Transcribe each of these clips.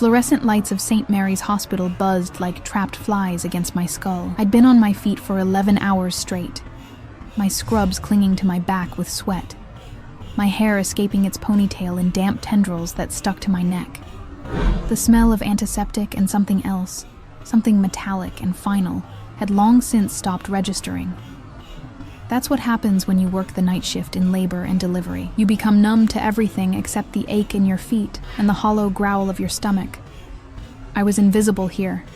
fluorescent lights of St. Mary's Hospital buzzed like trapped flies against my skull. I'd been on my feet for 11 hours straight, my scrubs clinging to my back with sweat, my hair escaping its ponytail in damp tendrils that stuck to my neck. The smell of antiseptic and something else, something metallic and final, had long since stopped registering. That's what happens when you work the night shift in labor and delivery. You become numb to everything except the ache in your feet and the hollow growl of your stomach. I was invisible here.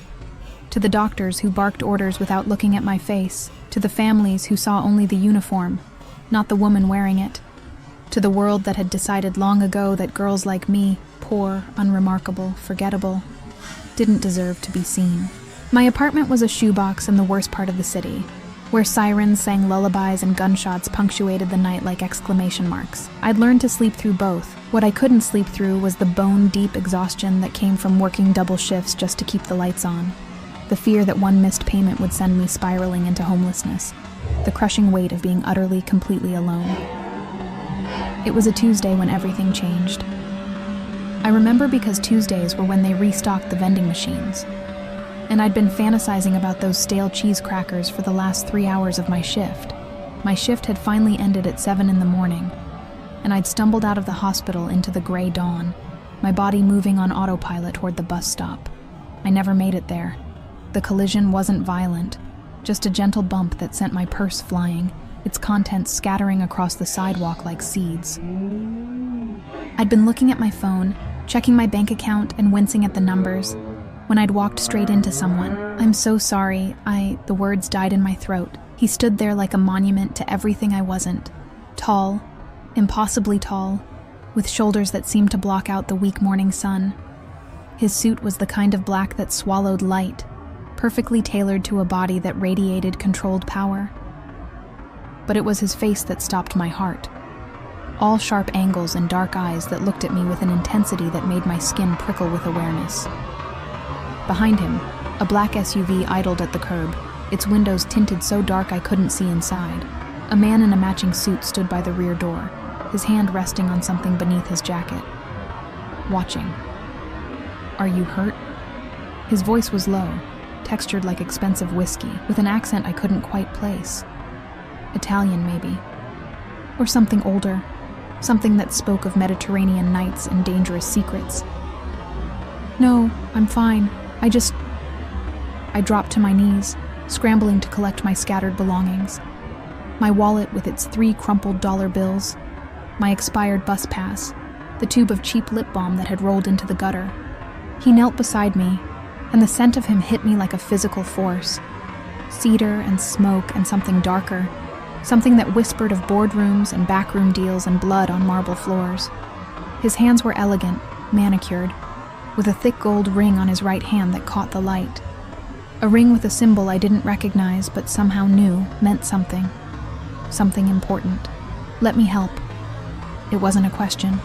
To the doctors who barked orders without looking at my face, to the families who saw only the uniform, not the woman wearing it, to the world that had decided long ago that girls like me, poor, unremarkable, forgettable, didn't deserve to be seen. My apartment was a shoebox in the worst part of the city, where sirens sang lullabies and gunshots punctuated the night like exclamation marks. I'd learned to sleep through both. What I couldn't sleep through was the bone-deep exhaustion that came from working double shifts just to keep the lights on. The fear that one missed payment would send me spiraling into homelessness. The crushing weight of being utterly, completely alone. It was a Tuesday when everything changed. I remember because Tuesdays were when they restocked the vending machines. And I'd been fantasizing about those stale cheese crackers for the last 3 hours of my shift. My shift had finally ended at 7 in the morning, and I'd stumbled out of the hospital into the gray dawn, my body moving on autopilot toward the bus stop. I never made it there. The collision wasn't violent, just a gentle bump that sent my purse flying, its contents scattering across the sidewalk like seeds. I'd been looking at my phone, checking my bank account and wincing at the numbers, when I'd walked straight into someone. "I'm so sorry, the words died in my throat. He stood there like a monument to everything I wasn't. Tall, impossibly tall, with shoulders that seemed to block out the weak morning sun. His suit was the kind of black that swallowed light, perfectly tailored to a body that radiated controlled power. But it was his face that stopped my heart. All sharp angles and dark eyes that looked at me with an intensity that made my skin prickle with awareness. Behind him, a black SUV idled at the curb, its windows tinted so dark I couldn't see inside. A man in a matching suit stood by the rear door, his hand resting on something beneath his jacket. Watching. "Are you hurt?" His voice was low, textured like expensive whiskey, with an accent I couldn't quite place. Italian, maybe. Or something older, something that spoke of Mediterranean nights and dangerous secrets. "No, I'm fine. I dropped to my knees, scrambling to collect my scattered belongings. My wallet with its 3 crumpled dollar bills, my expired bus pass, the tube of cheap lip balm that had rolled into the gutter. He knelt beside me, and the scent of him hit me like a physical force. Cedar and smoke and something darker, something that whispered of boardrooms and backroom deals and blood on marble floors. His hands were elegant, manicured, with a thick gold ring on his right hand that caught the light. A ring with a symbol I didn't recognize but somehow knew meant something. Something important. Let me help. It wasn't a question.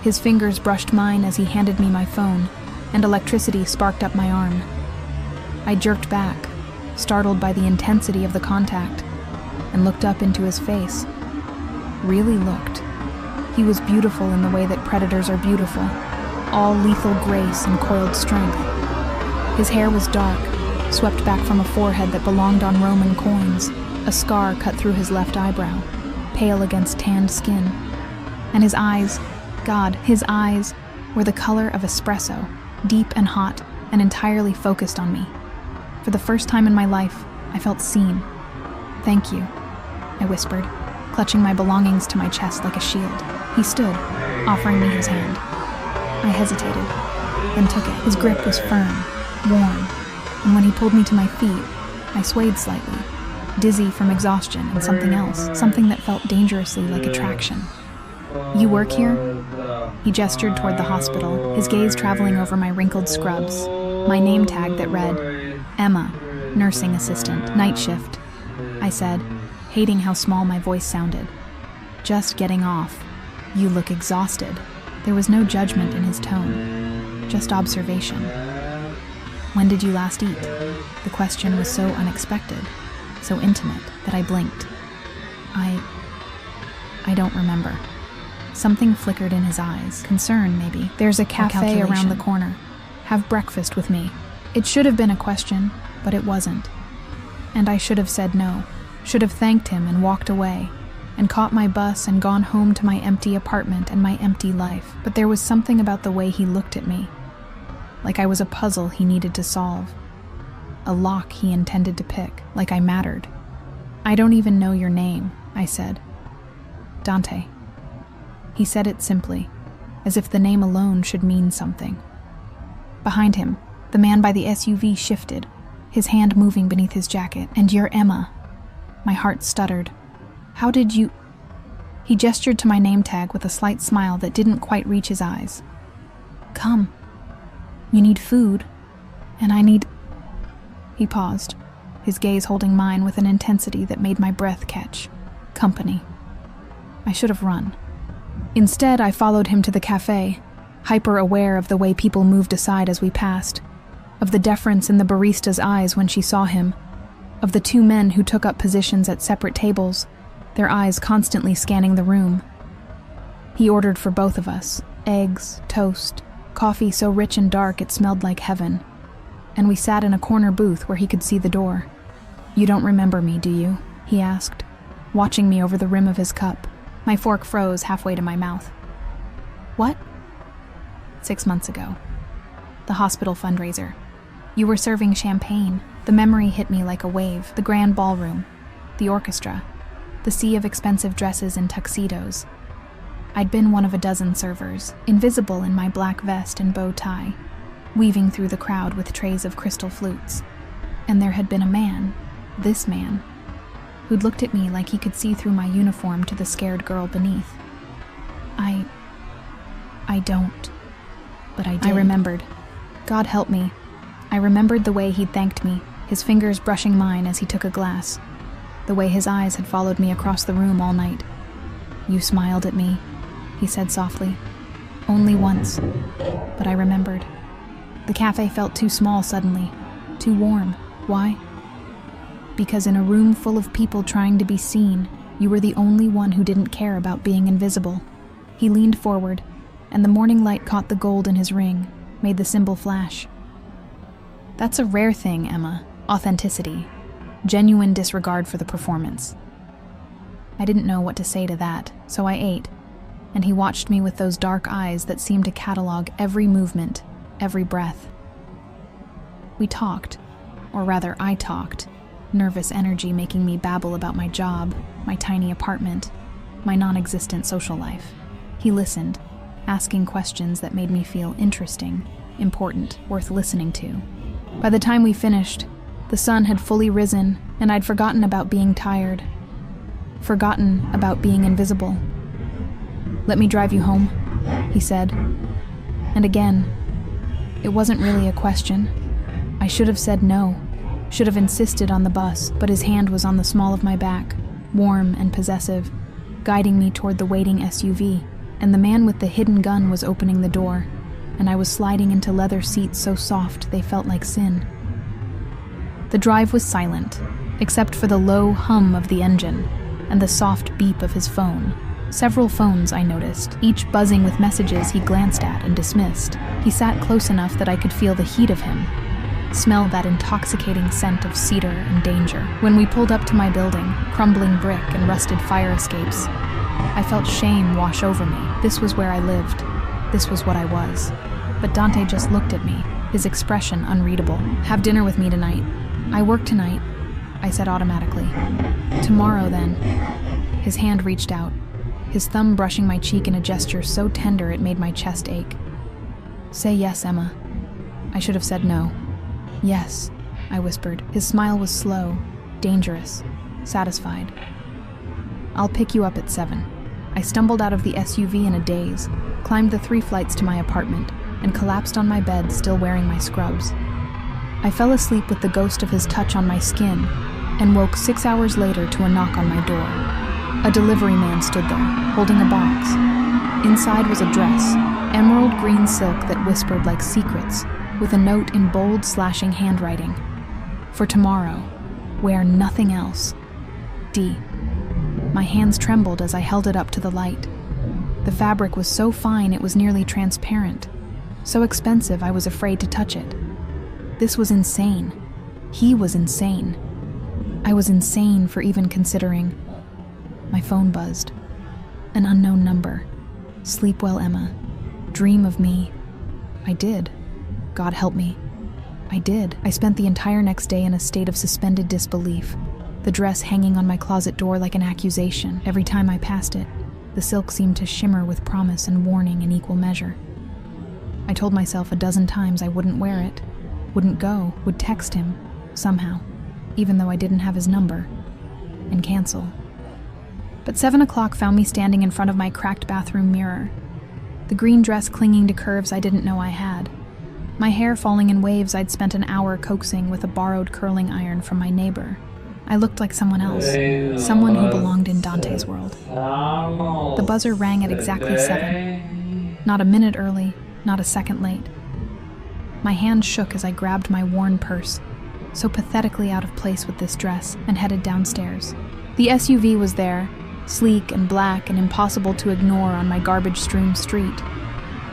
His fingers brushed mine as he handed me my phone, and electricity sparked up my arm. I jerked back, startled by the intensity of the contact, and looked up into his face. Really looked. He was beautiful in the way that predators are beautiful. All lethal grace and coiled strength. His hair was dark, swept back from a forehead that belonged on Roman coins, a scar cut through his left eyebrow, pale against tanned skin. And his eyes, God, his eyes, were the color of espresso, deep and hot, and entirely focused on me. For the first time in my life, I felt seen. "Thank you," I whispered, clutching my belongings to my chest like a shield. He stood, offering me his hand. I hesitated, then took it. His grip was firm, warm, and when he pulled me to my feet, I swayed slightly, dizzy from exhaustion and something else, something that felt dangerously like attraction. "You work here?" He gestured toward the hospital, his gaze traveling over my wrinkled scrubs, my name tag that read, "Emma, nursing assistant, night shift," I said, hating how small my voice sounded. "Just getting off. You look exhausted." There was no judgment in his tone, just observation. "When did you last eat?" The question was so unexpected, so intimate, that I blinked. I don't remember. Something flickered in his eyes. Concern, maybe. "There's a cafe around the corner. Have breakfast with me. It should have been a question, but it wasn't. And I should have said no, should have thanked him and walked away, and caught my bus and gone home to my empty apartment and my empty life. But there was something about the way he looked at me, like I was a puzzle he needed to solve, a lock he intended to pick, like I mattered. I don't even know your name, I said. Dante. He said it simply, as if the name alone should mean something. Behind him, the man by the SUV shifted, his hand moving beneath his jacket. And you're Emma. My heart stuttered. How did you... He gestured to my name tag with a slight smile that didn't quite reach his eyes. Come. You need food, and I need... He paused, his gaze holding mine with an intensity that made my breath catch. Company. I should have run. Instead, I followed him to the cafe, hyper-aware of the way people moved aside as we passed, of the deference in the barista's eyes when she saw him, of the two men who took up positions at separate tables, their eyes constantly scanning the room. He ordered for both of us, eggs, toast, coffee so rich and dark it smelled like heaven, and we sat in a corner booth where he could see the door. You don't remember me, do you? He asked, watching me over the rim of his cup. My fork froze halfway to my mouth. What? 6 months ago. The hospital fundraiser. You were serving champagne. The memory hit me like a wave. The grand ballroom, the orchestra, the sea of expensive dresses and tuxedos. I'd been one of a dozen servers, invisible in my black vest and bow tie, weaving through the crowd with trays of crystal flutes. And there had been a man, this man, who'd looked at me like he could see through my uniform to the scared girl beneath. I don't, but I did. I remembered. God help me. I remembered the way he'd thanked me, his fingers brushing mine as he took a glass, the way his eyes had followed me across the room all night. You smiled at me, he said softly. Only once, but I remembered. The cafe felt too small suddenly, too warm. Why? Because in a room full of people trying to be seen, you were the only one who didn't care about being invisible. He leaned forward, and the morning light caught the gold in his ring, made the symbol flash. That's a rare thing, Emma. Authenticity. Genuine disregard for the performance. I didn't know what to say to that, so I ate, and he watched me with those dark eyes that seemed to catalog every movement, every breath. We talked, or rather I talked, nervous energy making me babble about my job, my tiny apartment, my non-existent social life. He listened, asking questions that made me feel interesting, important, worth listening to. By the time we finished, the sun had fully risen, and I'd forgotten about being tired. Forgotten about being invisible. Let me drive you home, he said. And again, it wasn't really a question. I should have said no, should have insisted on the bus, but his hand was on the small of my back, warm and possessive, guiding me toward the waiting SUV, and the man with the hidden gun was opening the door, and I was sliding into leather seats so soft they felt like sin. The drive was silent, except for the low hum of the engine and the soft beep of his phone. Several phones, I noticed, each buzzing with messages he glanced at and dismissed. He sat close enough that I could feel the heat of him, smell that intoxicating scent of cedar and danger. When we pulled up to my building, crumbling brick and rusted fire escapes, I felt shame wash over me. This was where I lived. This was what I was. But Dante just looked at me, his expression unreadable. Have dinner with me tonight. I work tonight, I said automatically. Tomorrow, then. His hand reached out, his thumb brushing my cheek in a gesture so tender it made my chest ache. Say yes, Emma. I should have said no. Yes, I whispered. His smile was slow, dangerous, satisfied. I'll pick you up at 7. I stumbled out of the SUV in a daze, climbed the 3 flights to my apartment, and collapsed on my bed, still wearing my scrubs. I fell asleep with the ghost of his touch on my skin, and woke 6 hours later to a knock on my door. A delivery man stood there, holding a box. Inside was a dress, emerald green silk that whispered like secrets, with a note in bold, slashing handwriting. For tomorrow, wear nothing else. D. My hands trembled as I held it up to the light. The fabric was so fine it was nearly transparent, So expensive I was afraid to touch it. This was insane. He was insane. I was insane for even considering. My phone buzzed. An unknown number. Sleep well, Emma. Dream of me. I did. God help me. I did. I spent the entire next day in a state of suspended disbelief, the dress hanging on my closet door like an accusation. Every time I passed it, the silk seemed to shimmer with promise and warning in equal measure. I told myself a dozen times I wouldn't wear it, wouldn't go, would text him, somehow, even though I didn't have his number, and cancel. But 7 o'clock found me standing in front of my cracked bathroom mirror, the green dress clinging to curves I didn't know I had. My hair falling in waves I'd spent an hour coaxing with a borrowed curling iron from my neighbor. I looked like someone else, someone who belonged in Dante's world. The buzzer rang at exactly 7. Not a minute early, not a second late. My hand shook as I grabbed my worn purse, so pathetically out of place with this dress, and headed downstairs. The SUV was there, sleek and black and impossible to ignore on my garbage-strewn street.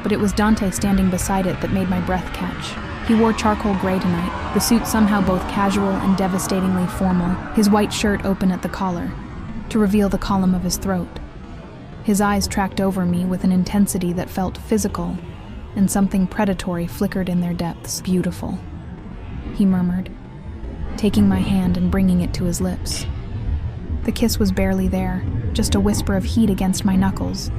But it was Dante standing beside it that made my breath catch. He wore charcoal gray tonight, the suit somehow both casual and devastatingly formal, his white shirt open at the collar, to reveal the column of his throat. His eyes tracked over me with an intensity that felt physical, and something predatory flickered in their depths. Beautiful, he murmured, taking my hand and bringing it to his lips. The kiss was barely there, just a whisper of heat against my knuckles,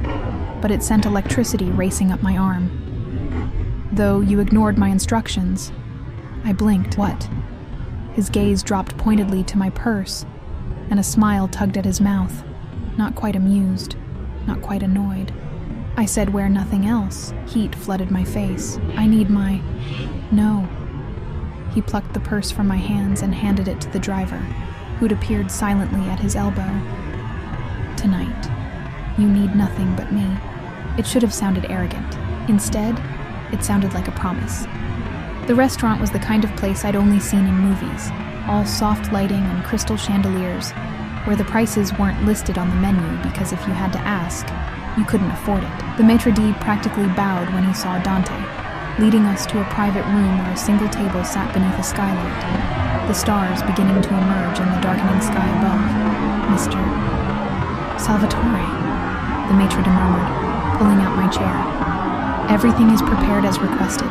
but it sent electricity racing up my arm. Though you ignored my instructions, I blinked. What? His gaze dropped pointedly to my purse, and a smile tugged at his mouth, not quite amused, not quite annoyed. I said, wear nothing else. Heat flooded my face. I need my... No. He plucked the purse from my hands and handed it to the driver, who'd appeared silently at his elbow. Tonight, you need nothing but me. It should have sounded arrogant. Instead, it sounded like a promise. The restaurant was the kind of place I'd only seen in movies, all soft lighting and crystal chandeliers, where the prices weren't listed on the menu because if you had to ask, you couldn't afford it. The maitre d' practically bowed when he saw Dante, leading us to a private room where a single table sat beneath a skylight, the stars beginning to emerge in the darkening sky above. Mr. Salvatore, the maitre d' murmured, pulling out my chair. Everything is prepared as requested.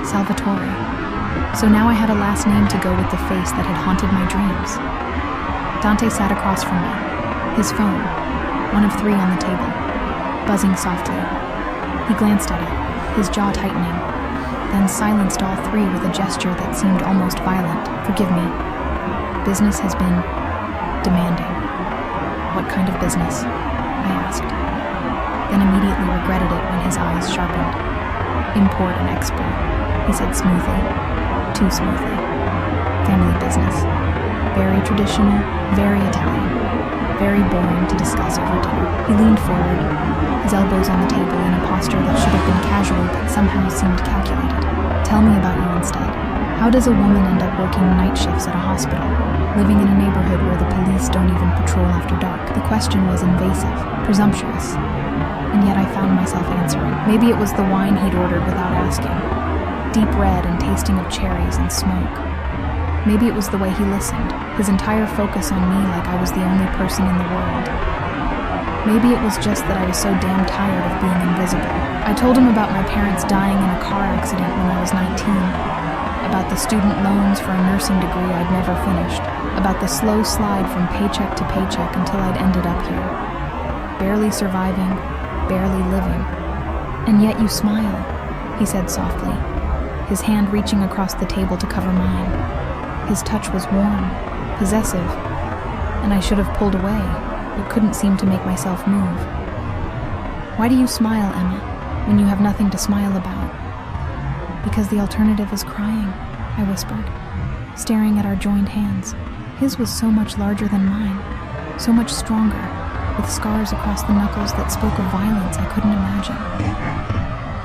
Salvatore. So now I had a last name to go with the face that had haunted my dreams. Dante sat across from me, his phone, one of 3 on the table, buzzing softly. He glanced at it, his jaw tightening, then silenced all 3 with a gesture that seemed almost violent. Forgive me. Business has been demanding. What kind of business? I asked, then immediately regretted it when his eyes sharpened. Import and export, he said smoothly, too smoothly. Family business. Very traditional, very Italian, very boring to discuss over dinner. He leaned forward, his elbows on the table in a posture that should have been casual but somehow seemed calculated. Tell me about you instead. How does a woman end up working night shifts at a hospital, living in a neighborhood where the police don't even patrol after dark? The question was invasive, presumptuous, and yet I found myself answering. Maybe it was the wine he'd ordered without asking, deep red and tasting of cherries and smoke. Maybe it was the way he listened, his entire focus on me like I was the only person in the world. Maybe it was just that I was so damn tired of being invisible. I told him about my parents dying in a car accident when I was 19, about the student loans for a nursing degree I'd never finished, about the slow slide from paycheck to paycheck until I'd ended up here, barely surviving, barely living. And yet you smile, he said softly, his hand reaching across the table to cover mine. His touch was warm, possessive, and I should have pulled away, but couldn't seem to make myself move. Why do you smile, Emma, when you have nothing to smile about? Because the alternative is crying, I whispered, staring at our joined hands. His was so much larger than mine, so much stronger, with scars across the knuckles that spoke of violence I couldn't imagine.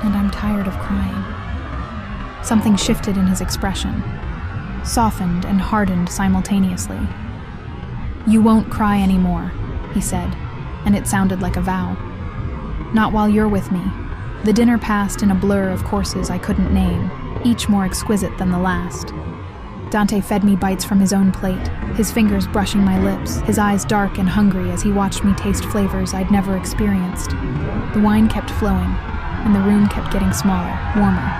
And I'm tired of crying. Something shifted in his expression, softened and hardened simultaneously. You won't cry anymore, he said, and it sounded like a vow. Not while you're with me, The dinner passed in a blur of courses I couldn't name, each more exquisite than the last. Dante fed me bites from his own plate, his fingers brushing my lips, his eyes dark and hungry as he watched me taste flavors I'd never experienced. The wine kept flowing, and the room kept getting smaller, warmer,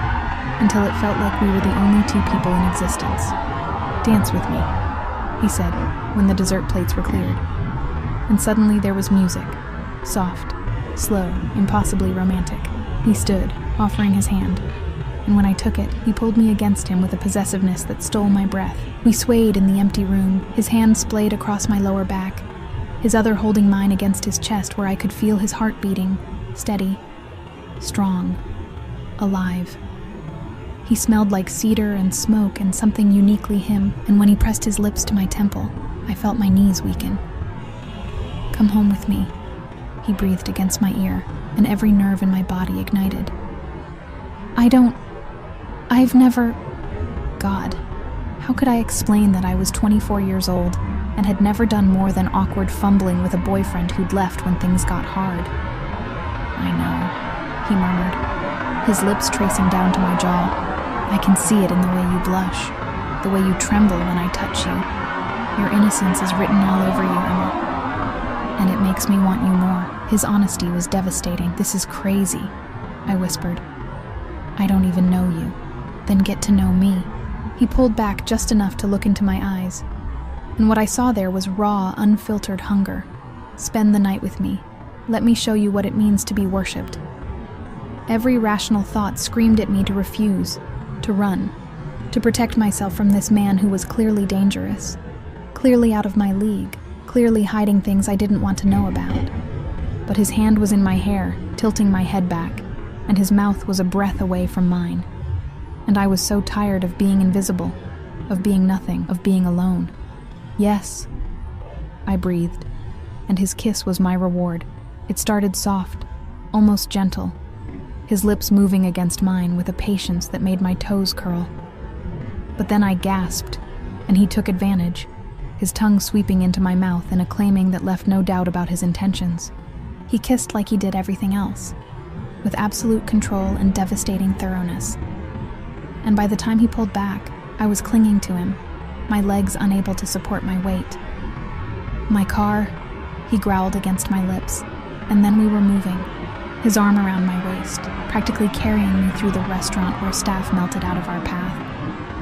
until it felt like we were the only two people in existence. "Dance with me," he said, when the dessert plates were cleared. And suddenly there was music, soft, slow, impossibly romantic. He stood, offering his hand, and when I took it, he pulled me against him with a possessiveness that stole my breath. We swayed in the empty room, his hand splayed across my lower back, his other holding mine against his chest where I could feel his heart beating, steady, strong, alive. He smelled like cedar and smoke and something uniquely him, and when he pressed his lips to my temple, I felt my knees weaken. "Come home with me," he breathed against my ear, and every nerve in my body ignited. I've never... God, how could I explain that I was 24 years old and had never done more than awkward fumbling with a boyfriend who'd left when things got hard? "I know," he murmured, his lips tracing down to my jaw. "I can see it in the way you blush, the way you tremble when I touch you. Your innocence is written all over you, Emma. And it makes me want you more." His honesty was devastating. "This is crazy," I whispered. "I don't even know you." "Then get to know me." He pulled back just enough to look into my eyes, and what I saw there was raw, unfiltered hunger. "Spend the night with me. Let me show you what it means to be worshipped." Every rational thought screamed at me to refuse, to run, to protect myself from this man who was clearly dangerous, clearly out of my league, clearly hiding things I didn't want to know about. But his hand was in my hair, tilting my head back, and his mouth was a breath away from mine. And I was so tired of being invisible, of being nothing, of being alone. "Yes," I breathed, and his kiss was my reward. It started soft, almost gentle, his lips moving against mine with a patience that made my toes curl. But then I gasped, and he took advantage, his tongue sweeping into my mouth in a claiming that left no doubt about his intentions. He kissed like he did everything else, with absolute control and devastating thoroughness. And by the time he pulled back, I was clinging to him, my legs unable to support my weight. "My car," he growled against my lips, and then we were moving, his arm around my waist, practically carrying me through the restaurant where staff melted out of our path,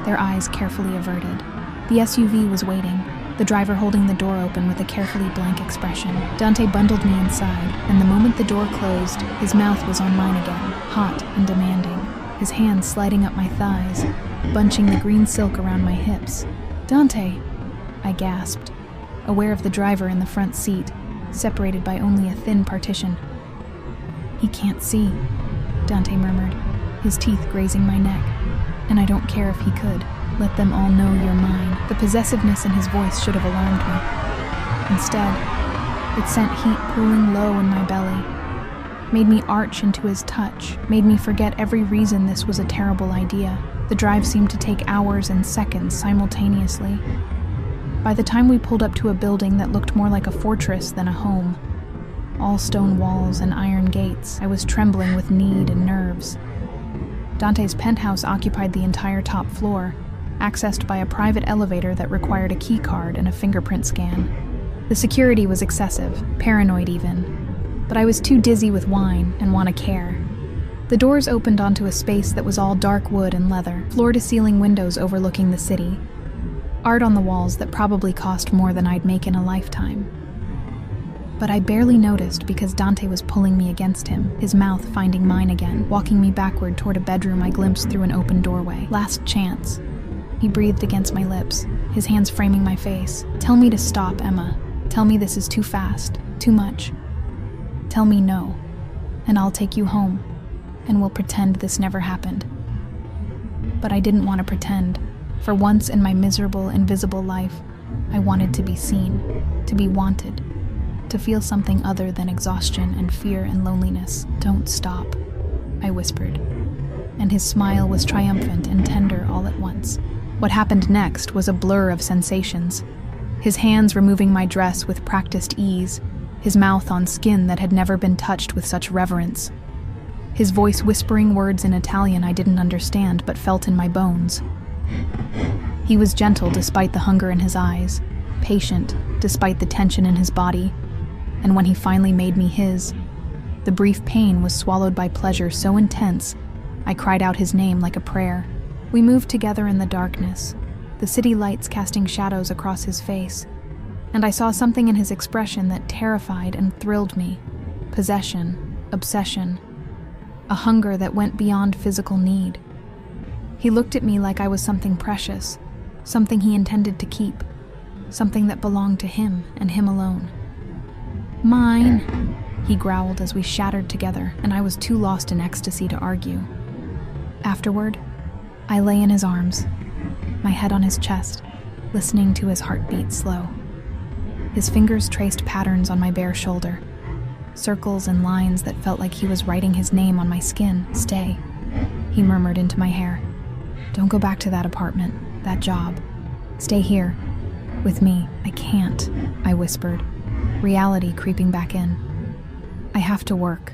their eyes carefully averted. The SUV was waiting, the driver holding the door open with a carefully blank expression. Dante bundled me inside, and the moment the door closed, his mouth was on mine again, hot and demanding, his hands sliding up my thighs, bunching the green silk around my hips. "Dante," I gasped, aware of the driver in the front seat, separated by only a thin partition. "He can't see," Dante murmured, his teeth grazing my neck. "And I don't care if he could. Let them all know you're mine." The possessiveness in his voice should have alarmed me. Instead, it sent heat pooling low in my belly, made me arch into his touch, made me forget every reason this was a terrible idea. The drive seemed to take hours and seconds simultaneously. By the time we pulled up to a building that looked more like a fortress than a home, all stone walls and iron gates, I was trembling with need and nerves. Dante's penthouse occupied the entire top floor, accessed by a private elevator that required a key card and a fingerprint scan. The security was excessive, paranoid even, but I was too dizzy with wine and want to care. The doors opened onto a space that was all dark wood and leather, floor-to-ceiling windows overlooking the city, art on the walls that probably cost more than I'd make in a lifetime. But I barely noticed because Dante was pulling me against him, his mouth finding mine again, walking me backward toward a bedroom I glimpsed through an open doorway. "Last chance," he breathed against my lips, his hands framing my face. "Tell me to stop, Emma. Tell me this is too fast, too much. Tell me no, and I'll take you home, and we'll pretend this never happened." But I didn't want to pretend. For once in my miserable, invisible life, I wanted to be seen, to be wanted, to feel something other than exhaustion and fear and loneliness. "Don't stop," I whispered, and his smile was triumphant and tender all at once. What happened next was a blur of sensations. His hands removing my dress with practiced ease, his mouth on skin that had never been touched with such reverence. his voice whispering words in Italian I didn't understand but felt in my bones. He was gentle despite the hunger in his eyes, patient despite the tension in his body, and when he finally made me his, the brief pain was swallowed by pleasure so intense I cried out his name like a prayer. We moved together in the darkness, the city lights casting shadows across his face, and I saw something in his expression that terrified and thrilled me. Possession, obsession, a hunger that went beyond physical need. He looked at me like I was something precious, something he intended to keep, something that belonged to him and him alone. "Mine," he growled as we shattered together, and I was too lost in ecstasy to argue. Afterward, I lay in his arms, my head on his chest, listening to his heartbeat slow. His fingers traced patterns on my bare shoulder, circles and lines that felt like he was writing his name on my skin. "Stay," he murmured into my hair. "Don't go back to that apartment, that job. Stay here, with me." "I can't," I whispered, reality creeping back in. "I have to work.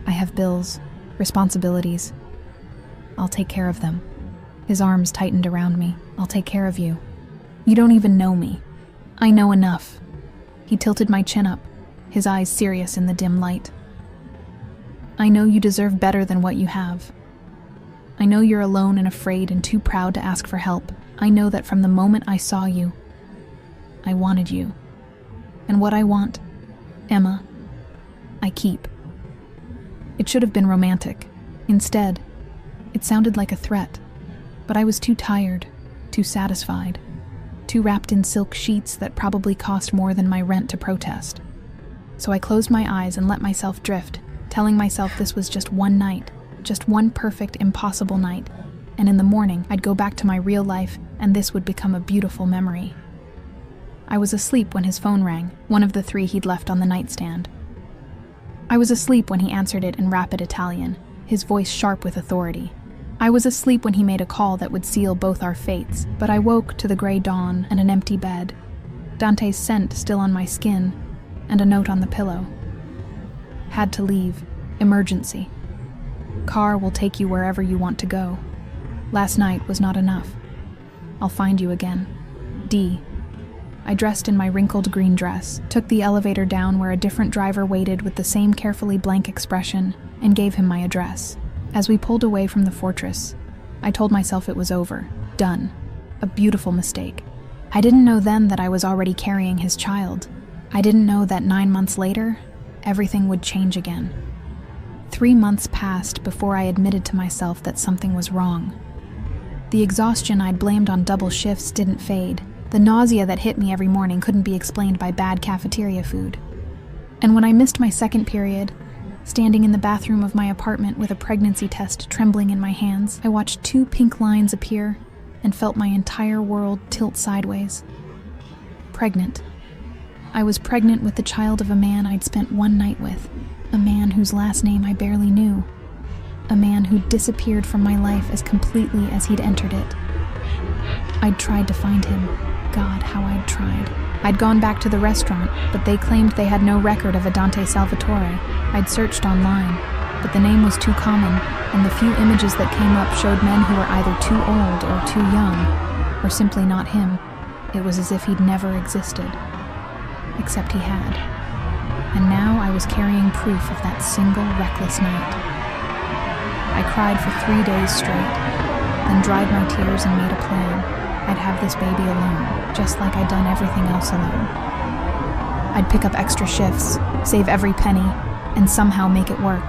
I have bills, responsibilities. I'll take care of them." His arms tightened around me. "I'll take care of you. You don't even know me. I know enough." He tilted my chin up, his eyes serious in the dim light. "I know you deserve better than what you have. I know you're alone and afraid and too proud to ask for help. I know that from the moment I saw you, I wanted you. And what I want, Emma, I keep." It should have been romantic. Instead, it sounded like a threat, but I was too tired, too satisfied, too wrapped in silk sheets that probably cost more than my rent to protest. So I closed my eyes and let myself drift, telling myself this was just one night, just one perfect, impossible night, and in the morning I'd go back to my real life and this would become a beautiful memory. I was asleep when his phone rang, one of the 3 he'd left on the nightstand. I was asleep when he answered it in rapid Italian, his voice sharp with authority. I was asleep when he made a call that would seal both our fates, but I woke to the gray dawn and an empty bed, Dante's scent still on my skin, and a note on the pillow. "Had to leave. Emergency. Car will take you wherever you want to go. Last night was not enough. I'll find you again. D." I dressed in my wrinkled green dress, took the elevator down where a different driver waited with the same carefully blank expression, and gave him my address. As we pulled away from the fortress, I told myself it was over, done, a beautiful mistake. I didn't know then that I was already carrying his child. I didn't know that 9 months later, everything would change again. 3 months passed before I admitted to myself that something was wrong. The exhaustion I'd blamed on double shifts didn't fade. The nausea that hit me every morning couldn't be explained by bad cafeteria food. And when I missed my second period, standing in the bathroom of my apartment with a pregnancy test trembling in my hands, I watched 2 pink lines appear and felt my entire world tilt sideways. Pregnant. I was pregnant with the child of a man I'd spent one night with, a man whose last name I barely knew, a man who disappeared from my life as completely as he'd entered it. I'd tried to find him. God, how I'd tried. I'd gone back to the restaurant, but they claimed they had no record of a Dante Salvatore. I'd searched online, but the name was too common, and the few images that came up showed men who were either too old or too young, or simply not him. It was as if he'd never existed. Except he had. And now I was carrying proof of that single reckless night. I cried for 3 days straight, then dried my tears and made a plan. I'd have this baby alone, just like I'd done everything else alone. I'd pick up extra shifts, save every penny, and somehow make it work.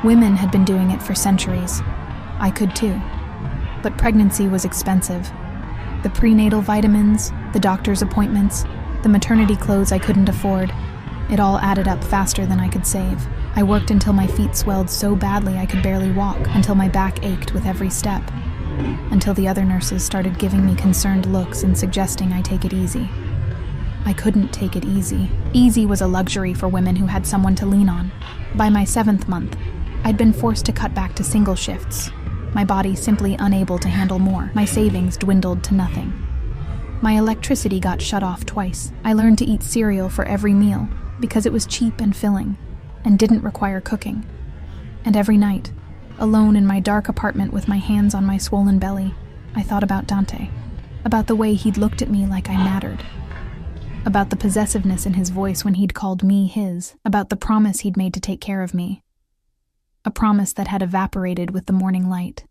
Women had been doing it for centuries. I could too. But pregnancy was expensive. The prenatal vitamins, the doctor's appointments, the maternity clothes I couldn't afford. It all added up faster than I could save. I worked until my feet swelled so badly I could barely walk, until my back ached with every step, until the other nurses started giving me concerned looks and suggesting I take it easy. I couldn't take it easy. Easy was a luxury for women who had someone to lean on. By my 7th month, I'd been forced to cut back to single shifts, my body simply unable to handle more. My savings dwindled to nothing. My electricity got shut off twice. I learned to eat cereal for every meal because it was cheap and filling and didn't require cooking. And every night, alone in my dark apartment with my hands on my swollen belly, I thought about Dante, about the way he'd looked at me like I mattered, about the possessiveness in his voice when he'd called me his, about the promise he'd made to take care of me, a promise that had evaporated with the morning light.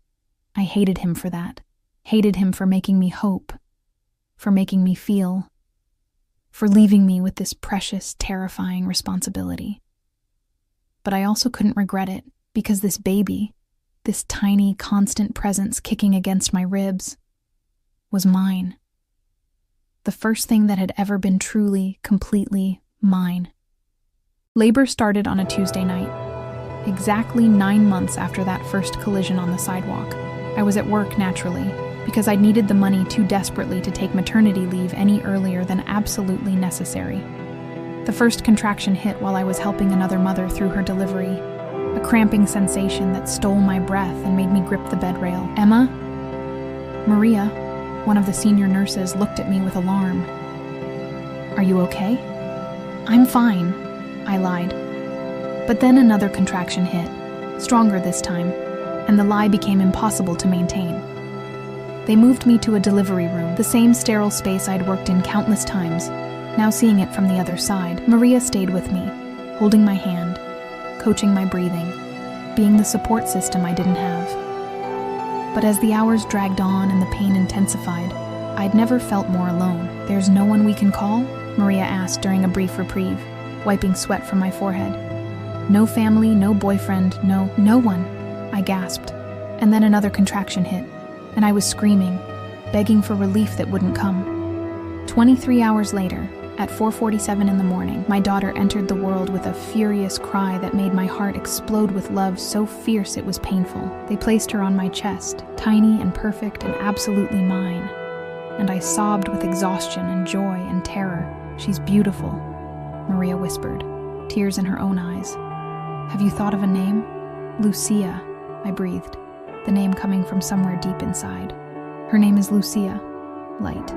I hated him for that, hated him for making me hope, for making me feel, for leaving me with this precious, terrifying responsibility. But I also couldn't regret it, because this baby, this tiny, constant presence kicking against my ribs, was mine. The first thing that had ever been truly, completely mine. Labor started on a Tuesday night, exactly 9 months after that first collision on the sidewalk. I was at work, naturally, because I'd needed the money too desperately to take maternity leave any earlier than absolutely necessary. The first contraction hit while I was helping another mother through her delivery, a cramping sensation that stole my breath and made me grip the bed rail. Emma? Maria, one of the senior nurses, looked at me with alarm. Are you okay? I'm fine, I lied. But then another contraction hit, stronger this time, and the lie became impossible to maintain. They moved me to a delivery room, the same sterile space I'd worked in countless times, now seeing it from the other side. Maria stayed with me, holding my hand, coaching my breathing, being the support system I didn't have. But as the hours dragged on and the pain intensified, I'd never felt more alone. There's no one we can call? Maria asked during a brief reprieve, wiping sweat from my forehead. No family, no boyfriend, no one, I gasped. And then another contraction hit, and I was screaming, begging for relief that wouldn't come. 23 hours later, at 4:47 in the morning, my daughter entered the world with a furious cry that made my heart explode with love so fierce it was painful. They placed her on my chest, tiny and perfect and absolutely mine. And I sobbed with exhaustion and joy and terror. She's beautiful, Maria whispered, tears in her own eyes. Have you thought of a name? Lucia, I breathed, the name coming from somewhere deep inside. Her name is Lucia, light.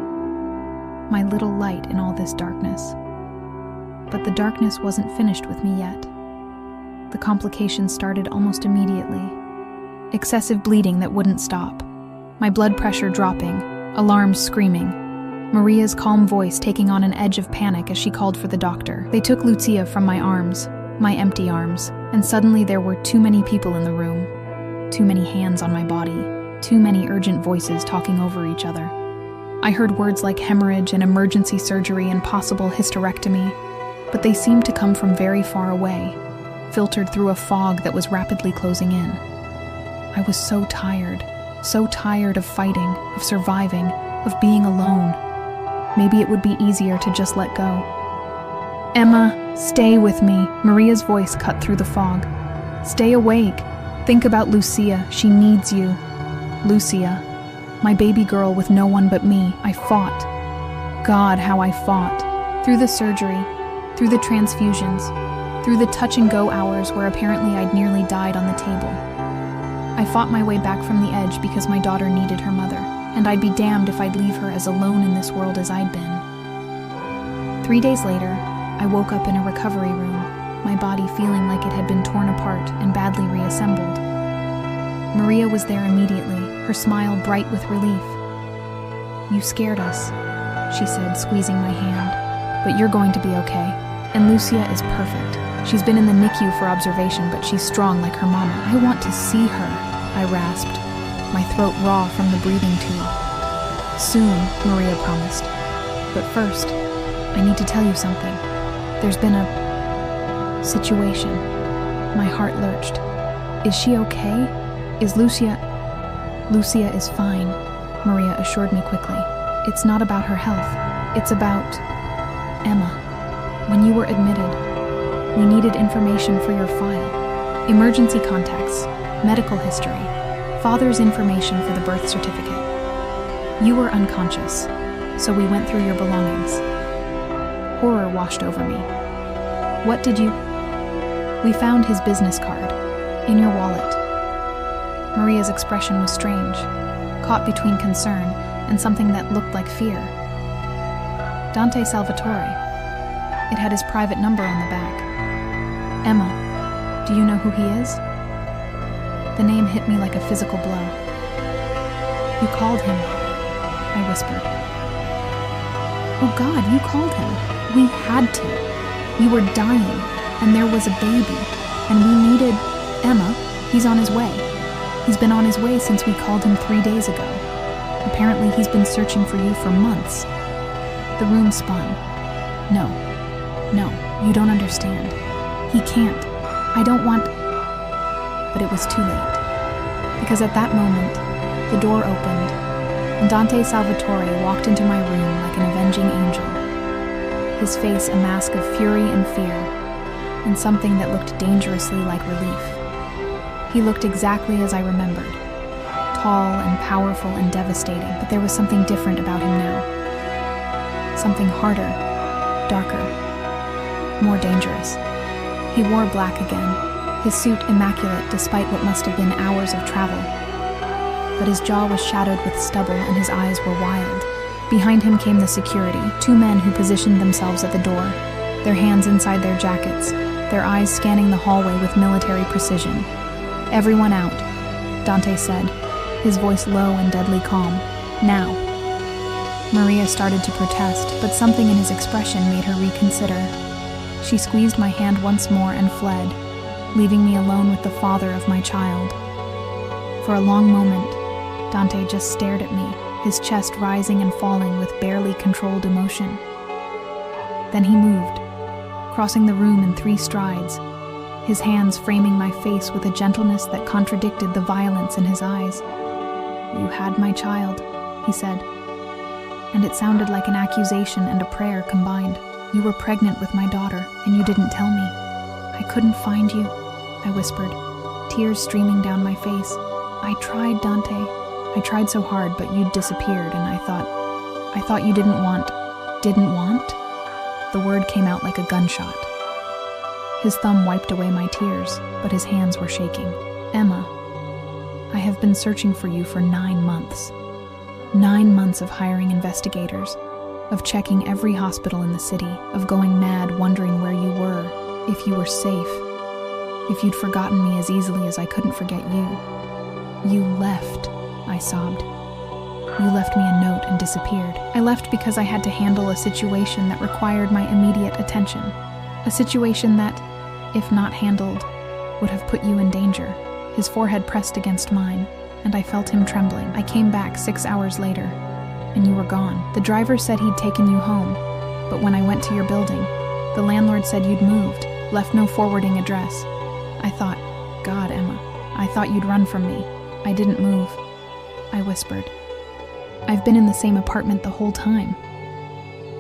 My little light in all this darkness. But the darkness wasn't finished with me yet. The complications started almost immediately. Excessive bleeding that wouldn't stop. My blood pressure dropping, alarms screaming. Maria's calm voice taking on an edge of panic as she called for the doctor. They took Lucia from my arms, my empty arms, and suddenly there were too many people in the room. Too many hands on my body. Too many urgent voices talking over each other. I heard words like hemorrhage and emergency surgery and possible hysterectomy, but they seemed to come from very far away, filtered through a fog that was rapidly closing in. I was so tired of fighting, of surviving, of being alone. Maybe it would be easier to just let go. Emma, stay with me, Maria's voice cut through the fog. Stay awake. Think about Lucia, she needs you. Lucia. My baby girl with no one but me. I fought. God, how I fought. Through the surgery, through the transfusions, through the touch-and-go hours where apparently I'd nearly died on the table. I fought my way back from the edge because my daughter needed her mother, and I'd be damned if I'd leave her as alone in this world as I'd been. 3 days later, I woke up in a recovery room, my body feeling like it had been torn apart and badly reassembled. Maria was there immediately, her smile bright with relief. You scared us, she said, squeezing my hand. But you're going to be okay. And Lucia is perfect. She's been in the NICU for observation, but she's strong like her mama. I want to see her, I rasped, my throat raw from the breathing tube. Soon, Maria promised. But first, I need to tell you something. There's been a situation. My heart lurched. Is she okay? Is Lucia is fine, Maria assured me quickly. It's not about her health. It's about Emma. When you were admitted, we needed information for your file. Emergency contacts, medical history, father's information for the birth certificate. You were unconscious, so we went through your belongings. Horror washed over me. What did you... We found his business card, in your wallet. Maria's expression was strange, caught between concern and something that looked like fear. Dante Salvatore. It had his private number on the back. Emma, do you know who he is? The name hit me like a physical blow. "You called him," I whispered. "Oh God, you called him. We had to. We were dying, and there was a baby, and we needed Emma. He's on his way. He's been on his way since we called him 3 days ago. Apparently he's been searching for you for months." The room spun. No, you don't understand. He can't. I don't want..." But it was too late. Because at that moment, the door opened, and Dante Salvatore walked into my room like an avenging angel. His face a mask of fury and fear, and something that looked dangerously like relief. He looked exactly as I remembered, tall and powerful and devastating, but there was something different about him now. Something harder, darker, more dangerous. He wore black again, his suit immaculate despite what must have been hours of travel. But his jaw was shadowed with stubble and his eyes were wild. Behind him came the security, 2 men who positioned themselves at the door, their hands inside their jackets, their eyes scanning the hallway with military precision. "Everyone out," Dante said, his voice low and deadly calm. "Now." Maria started to protest, but something in his expression made her reconsider. She squeezed my hand once more and fled, leaving me alone with the father of my child. For a long moment, Dante just stared at me, his chest rising and falling with barely controlled emotion. Then he moved, crossing the room in 3 strides, his hands framing my face with a gentleness that contradicted the violence in his eyes. "You had my child," he said, and it sounded like an accusation and a prayer combined. "You were pregnant with my daughter, and you didn't tell me. I couldn't find you," I whispered, tears streaming down my face. "I tried, Dante. I tried so hard, but you'd disappeared, and I thought you didn't want..." "Didn't want?" The word came out like a gunshot. His thumb wiped away my tears, but his hands were shaking. "Emma, I have been searching for you for 9 months. 9 months of hiring investigators, of checking every hospital in the city, of going mad wondering where you were, if you were safe, if you'd forgotten me as easily as I couldn't forget you. You left," I sobbed. "You left me a note and disappeared. I left because I had to handle a situation that required my immediate attention. A situation that, if not handled, would have put you in danger." His forehead pressed against mine, and I felt him trembling. "I came back 6 hours later, and you were gone. The driver said he'd taken you home, but when I went to your building, the landlord said you'd moved, left no forwarding address. I thought, God, Emma, I thought you'd run from me. I didn't move," I whispered. "I've been in the same apartment the whole time."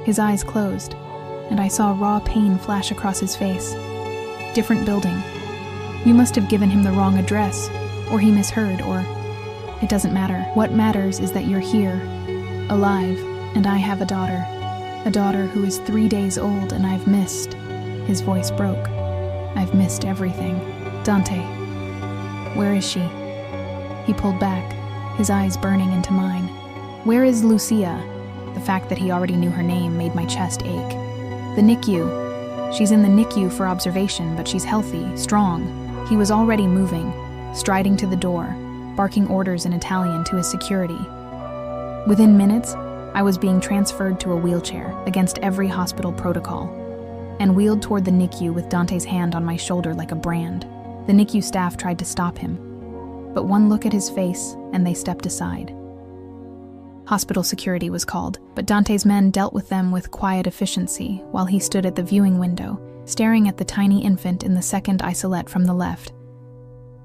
His eyes closed, and I saw raw pain flash across his face. "Different building. You must have given him the wrong address, or he misheard, or... It doesn't matter. What matters is that you're here, alive, and I have a daughter who is 3 days old, and I've missed..." His voice broke. "I've missed everything. Dante, where is she?" He pulled back, his eyes burning into mine. "Where is Lucia?" The fact that he already knew her name made my chest ache. "The NICU. She's in the NICU for observation, but she's healthy, strong." He was already moving, striding to the door, barking orders in Italian to his security. Within minutes, I was being transferred to a wheelchair against every hospital protocol, and wheeled toward the NICU with Dante's hand on my shoulder like a brand. The NICU staff tried to stop him, but one look at his face and they stepped aside. Hospital security was called, but Dante's men dealt with them with quiet efficiency while he stood at the viewing window, staring at the tiny infant in the second isolette from the left.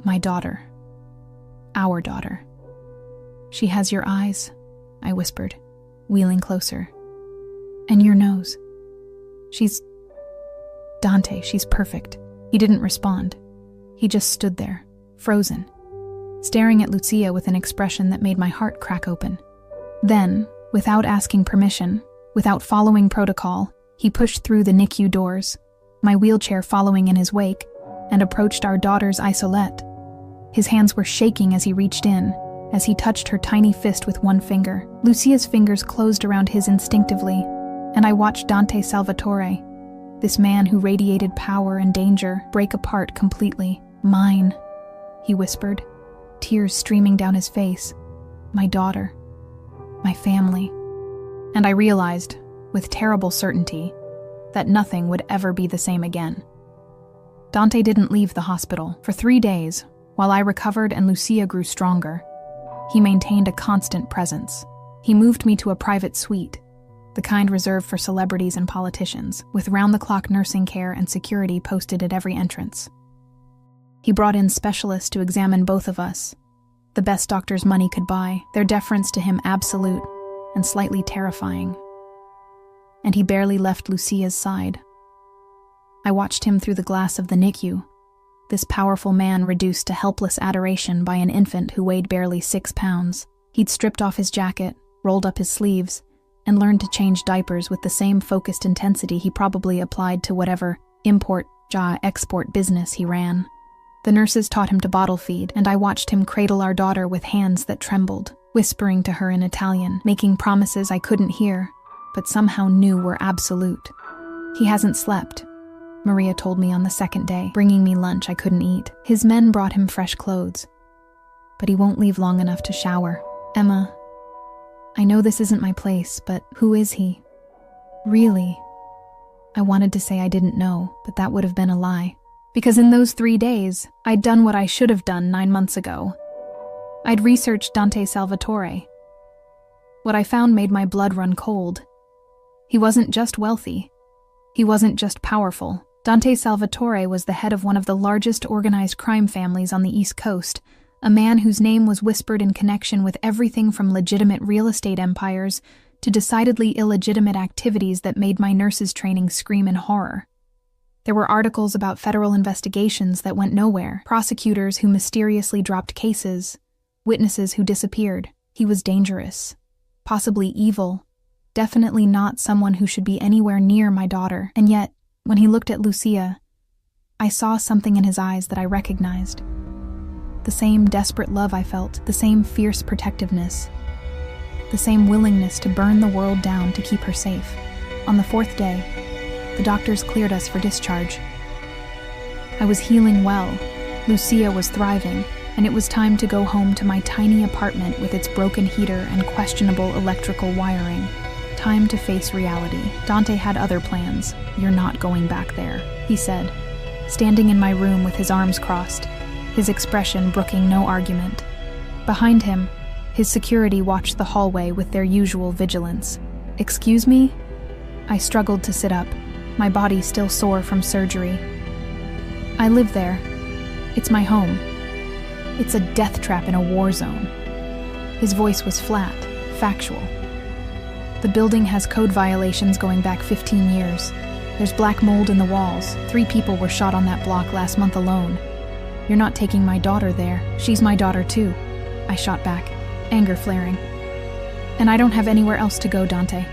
"My daughter. Our daughter. She has your eyes," I whispered, wheeling closer. "And your nose. She's... Dante, she's perfect." He didn't respond. He just stood there, frozen, staring at Lucia with an expression that made my heart crack open. Then, without asking permission, without following protocol, he pushed through the NICU doors, my wheelchair following in his wake, and approached our daughter's isolette. His hands were shaking as he reached in, as he touched her tiny fist with one finger. Lucia's fingers closed around his instinctively, and I watched Dante Salvatore, this man who radiated power and danger, break apart completely. "Mine," he whispered, tears streaming down his face. My daughter. My family. And I realized, with terrible certainty, that nothing would ever be the same again. Dante didn't leave the hospital. For 3 days, while I recovered and Lucia grew stronger, he maintained a constant presence. He moved me to a private suite, the kind reserved for celebrities and politicians, with round-the-clock nursing care and security posted at every entrance. He brought in specialists to examine both of us, the best doctors money could buy, their deference to him absolute and slightly terrifying. And he barely left Lucia's side. I watched him through the glass of the NICU, this powerful man reduced to helpless adoration by an infant who weighed barely 6 pounds. He'd stripped off his jacket, rolled up his sleeves, and learned to change diapers with the same focused intensity he probably applied to whatever import-export business he ran. The nurses taught him to bottle feed, and I watched him cradle our daughter with hands that trembled, whispering to her in Italian, making promises I couldn't hear, but somehow knew were absolute. He hasn't slept, Maria told me on the second day, bringing me lunch I couldn't eat. His men brought him fresh clothes, but he won't leave long enough to shower. Emma, I know this isn't my place, but who is he? Really? I wanted to say I didn't know, but that would have been a lie. Because in those 3 days, I'd done what I should have done 9 months ago. I'd researched Dante Salvatore. What I found made my blood run cold. He wasn't just wealthy. He wasn't just powerful. Dante Salvatore was the head of one of the largest organized crime families on the East Coast, a man whose name was whispered in connection with everything from legitimate real estate empires to decidedly illegitimate activities that made my nurse's training scream in horror. There were articles about federal investigations that went nowhere, prosecutors who mysteriously dropped cases, witnesses who disappeared. He was dangerous, possibly evil, definitely not someone who should be anywhere near my daughter. And yet, when he looked at Lucia, I saw something in his eyes that I recognized. The same desperate love I felt, the same fierce protectiveness, the same willingness to burn the world down to keep her safe. On the 4th day, the doctors cleared us for discharge. I was healing well, Lucia was thriving, and it was time to go home to my tiny apartment with its broken heater and questionable electrical wiring. Time to face reality. Dante had other plans. You're not going back there, he said, standing in my room with his arms crossed, his expression brooking no argument. Behind him, his security watched the hallway with their usual vigilance. Excuse me? I struggled to sit up, my body still sore from surgery. I live there. It's my home. It's a death trap in a war zone. His voice was flat, factual. The building has code violations going back 15 years. There's black mold in the walls. 3 people were shot on that block last month alone. You're not taking my daughter there. She's my daughter too. I shot back, anger flaring. And I don't have anywhere else to go, Dante.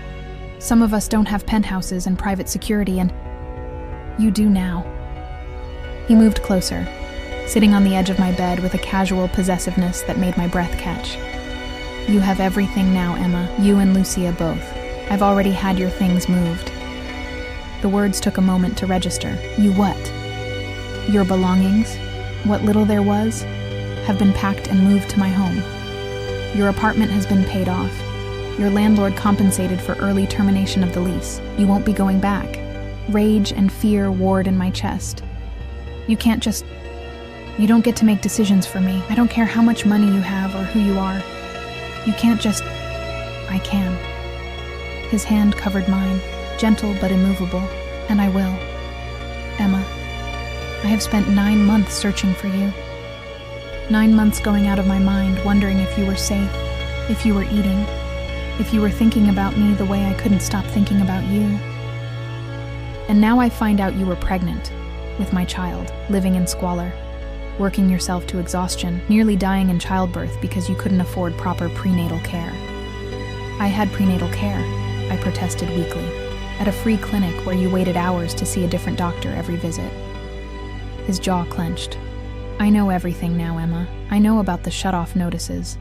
Some of us don't have penthouses and private security, and you do now. He moved closer, sitting on the edge of my bed with a casual possessiveness that made my breath catch. You have everything now, Emma. You and Lucia both. I've already had your things moved. The words took a moment to register. You what? Your belongings, what little there was, have been packed and moved to my home. Your apartment has been paid off. Your landlord compensated for early termination of the lease. You won't be going back. Rage and fear warred in my chest. You can't just... You don't get to make decisions for me. I don't care how much money you have or who you are. You can't just... I can. His hand covered mine, gentle but immovable, and I will. Emma, I have spent 9 months searching for you. 9 months going out of my mind, wondering if you were safe, if you were eating, if you were thinking about me the way I couldn't stop thinking about you. And now I find out you were pregnant, with my child, living in squalor. Working yourself to exhaustion, nearly dying in childbirth because you couldn't afford proper prenatal care. I had prenatal care, I protested weakly, at a free clinic where you waited hours to see a different doctor every visit. His jaw clenched. I know everything now, Emma. I know about the shut-off notices,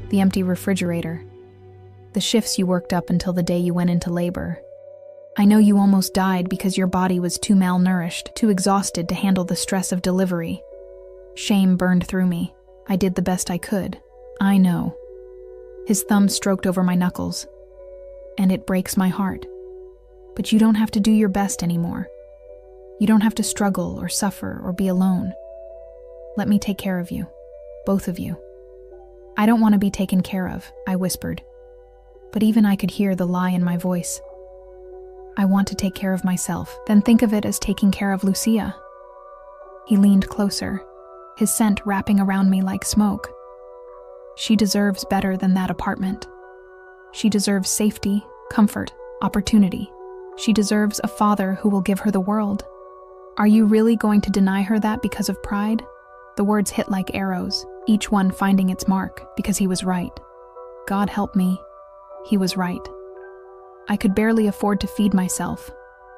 the empty refrigerator, the shifts you worked up until the day you went into labor. I know you almost died because your body was too malnourished, too exhausted to handle the stress of delivery. Shame burned through me. I did the best I could. I know. His thumb stroked over my knuckles. And it breaks my heart. But you don't have to do your best anymore. You don't have to struggle or suffer or be alone. Let me take care of you. Both of you. I don't want to be taken care of, I whispered. But even I could hear the lie in my voice. I want to take care of myself. Then think of it as taking care of Lucia. He leaned closer, his scent wrapping around me like smoke. She deserves better than that apartment. She deserves safety, comfort, opportunity. She deserves a father who will give her the world. Are you really going to deny her that because of pride? The words hit like arrows, each one finding its mark, because he was right. God help me, he was right. I could barely afford to feed myself,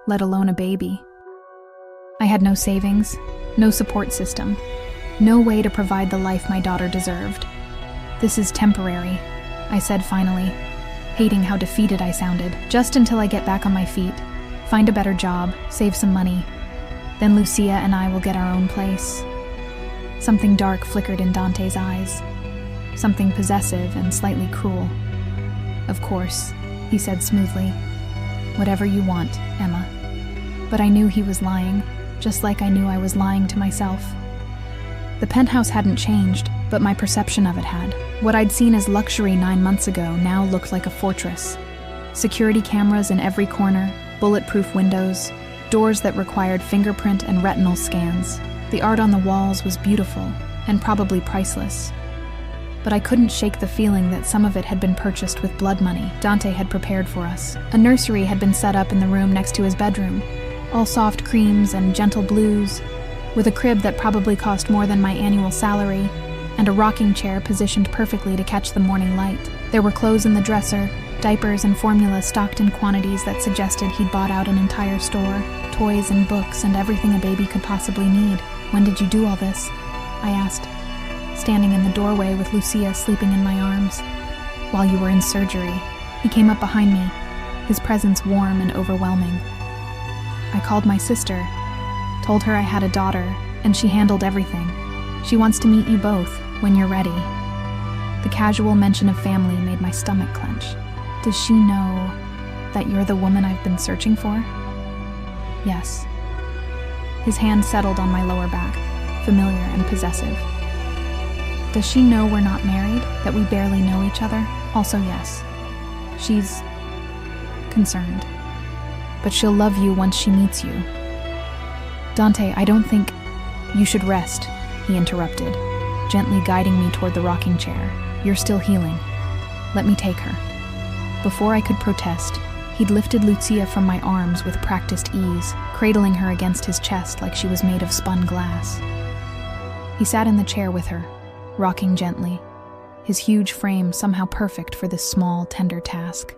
let alone a baby. I had no savings, no support system, no way to provide the life my daughter deserved. This is temporary, I said finally, hating how defeated I sounded, just until I get back on my feet, find a better job, save some money. Then Lucia and I will get our own place. Something dark flickered in Dante's eyes, something possessive and slightly cruel. Of course, he said smoothly. Whatever you want, Emma. But I knew he was lying, just like I knew I was lying to myself. The penthouse hadn't changed, but my perception of it had. What I'd seen as luxury 9 months ago now looked like a fortress. Security cameras in every corner, bulletproof windows, doors that required fingerprint and retinal scans. The art on the walls was beautiful, and probably priceless. But I couldn't shake the feeling that some of it had been purchased with blood money Dante had prepared for us. A nursery had been set up in the room next to his bedroom, all soft creams and gentle blues, with a crib that probably cost more than my annual salary, and a rocking chair positioned perfectly to catch the morning light. There were clothes in the dresser, diapers and formula stocked in quantities that suggested he'd bought out an entire store, toys and books and everything a baby could possibly need. When did you do all this? I asked, standing in the doorway with Lucia sleeping in my arms. While you were in surgery. He came up behind me, his presence warm and overwhelming. I called my sister, told her I had a daughter, and she handled everything. She wants to meet you both when you're ready. The casual mention of family made my stomach clench. Does she know that you're the woman I've been searching for? Yes. His hand settled on my lower back, familiar and possessive. Does she know we're not married, that we barely know each other? Also yes. She's concerned. But she'll love you once she meets you. Dante, I don't think you should rest, he interrupted, gently guiding me toward the rocking chair. You're still healing. Let me take her. Before I could protest, he'd lifted Lucia from my arms with practiced ease, cradling her against his chest like she was made of spun glass. He sat in the chair with her, rocking gently, his huge frame somehow perfect for this small, tender task.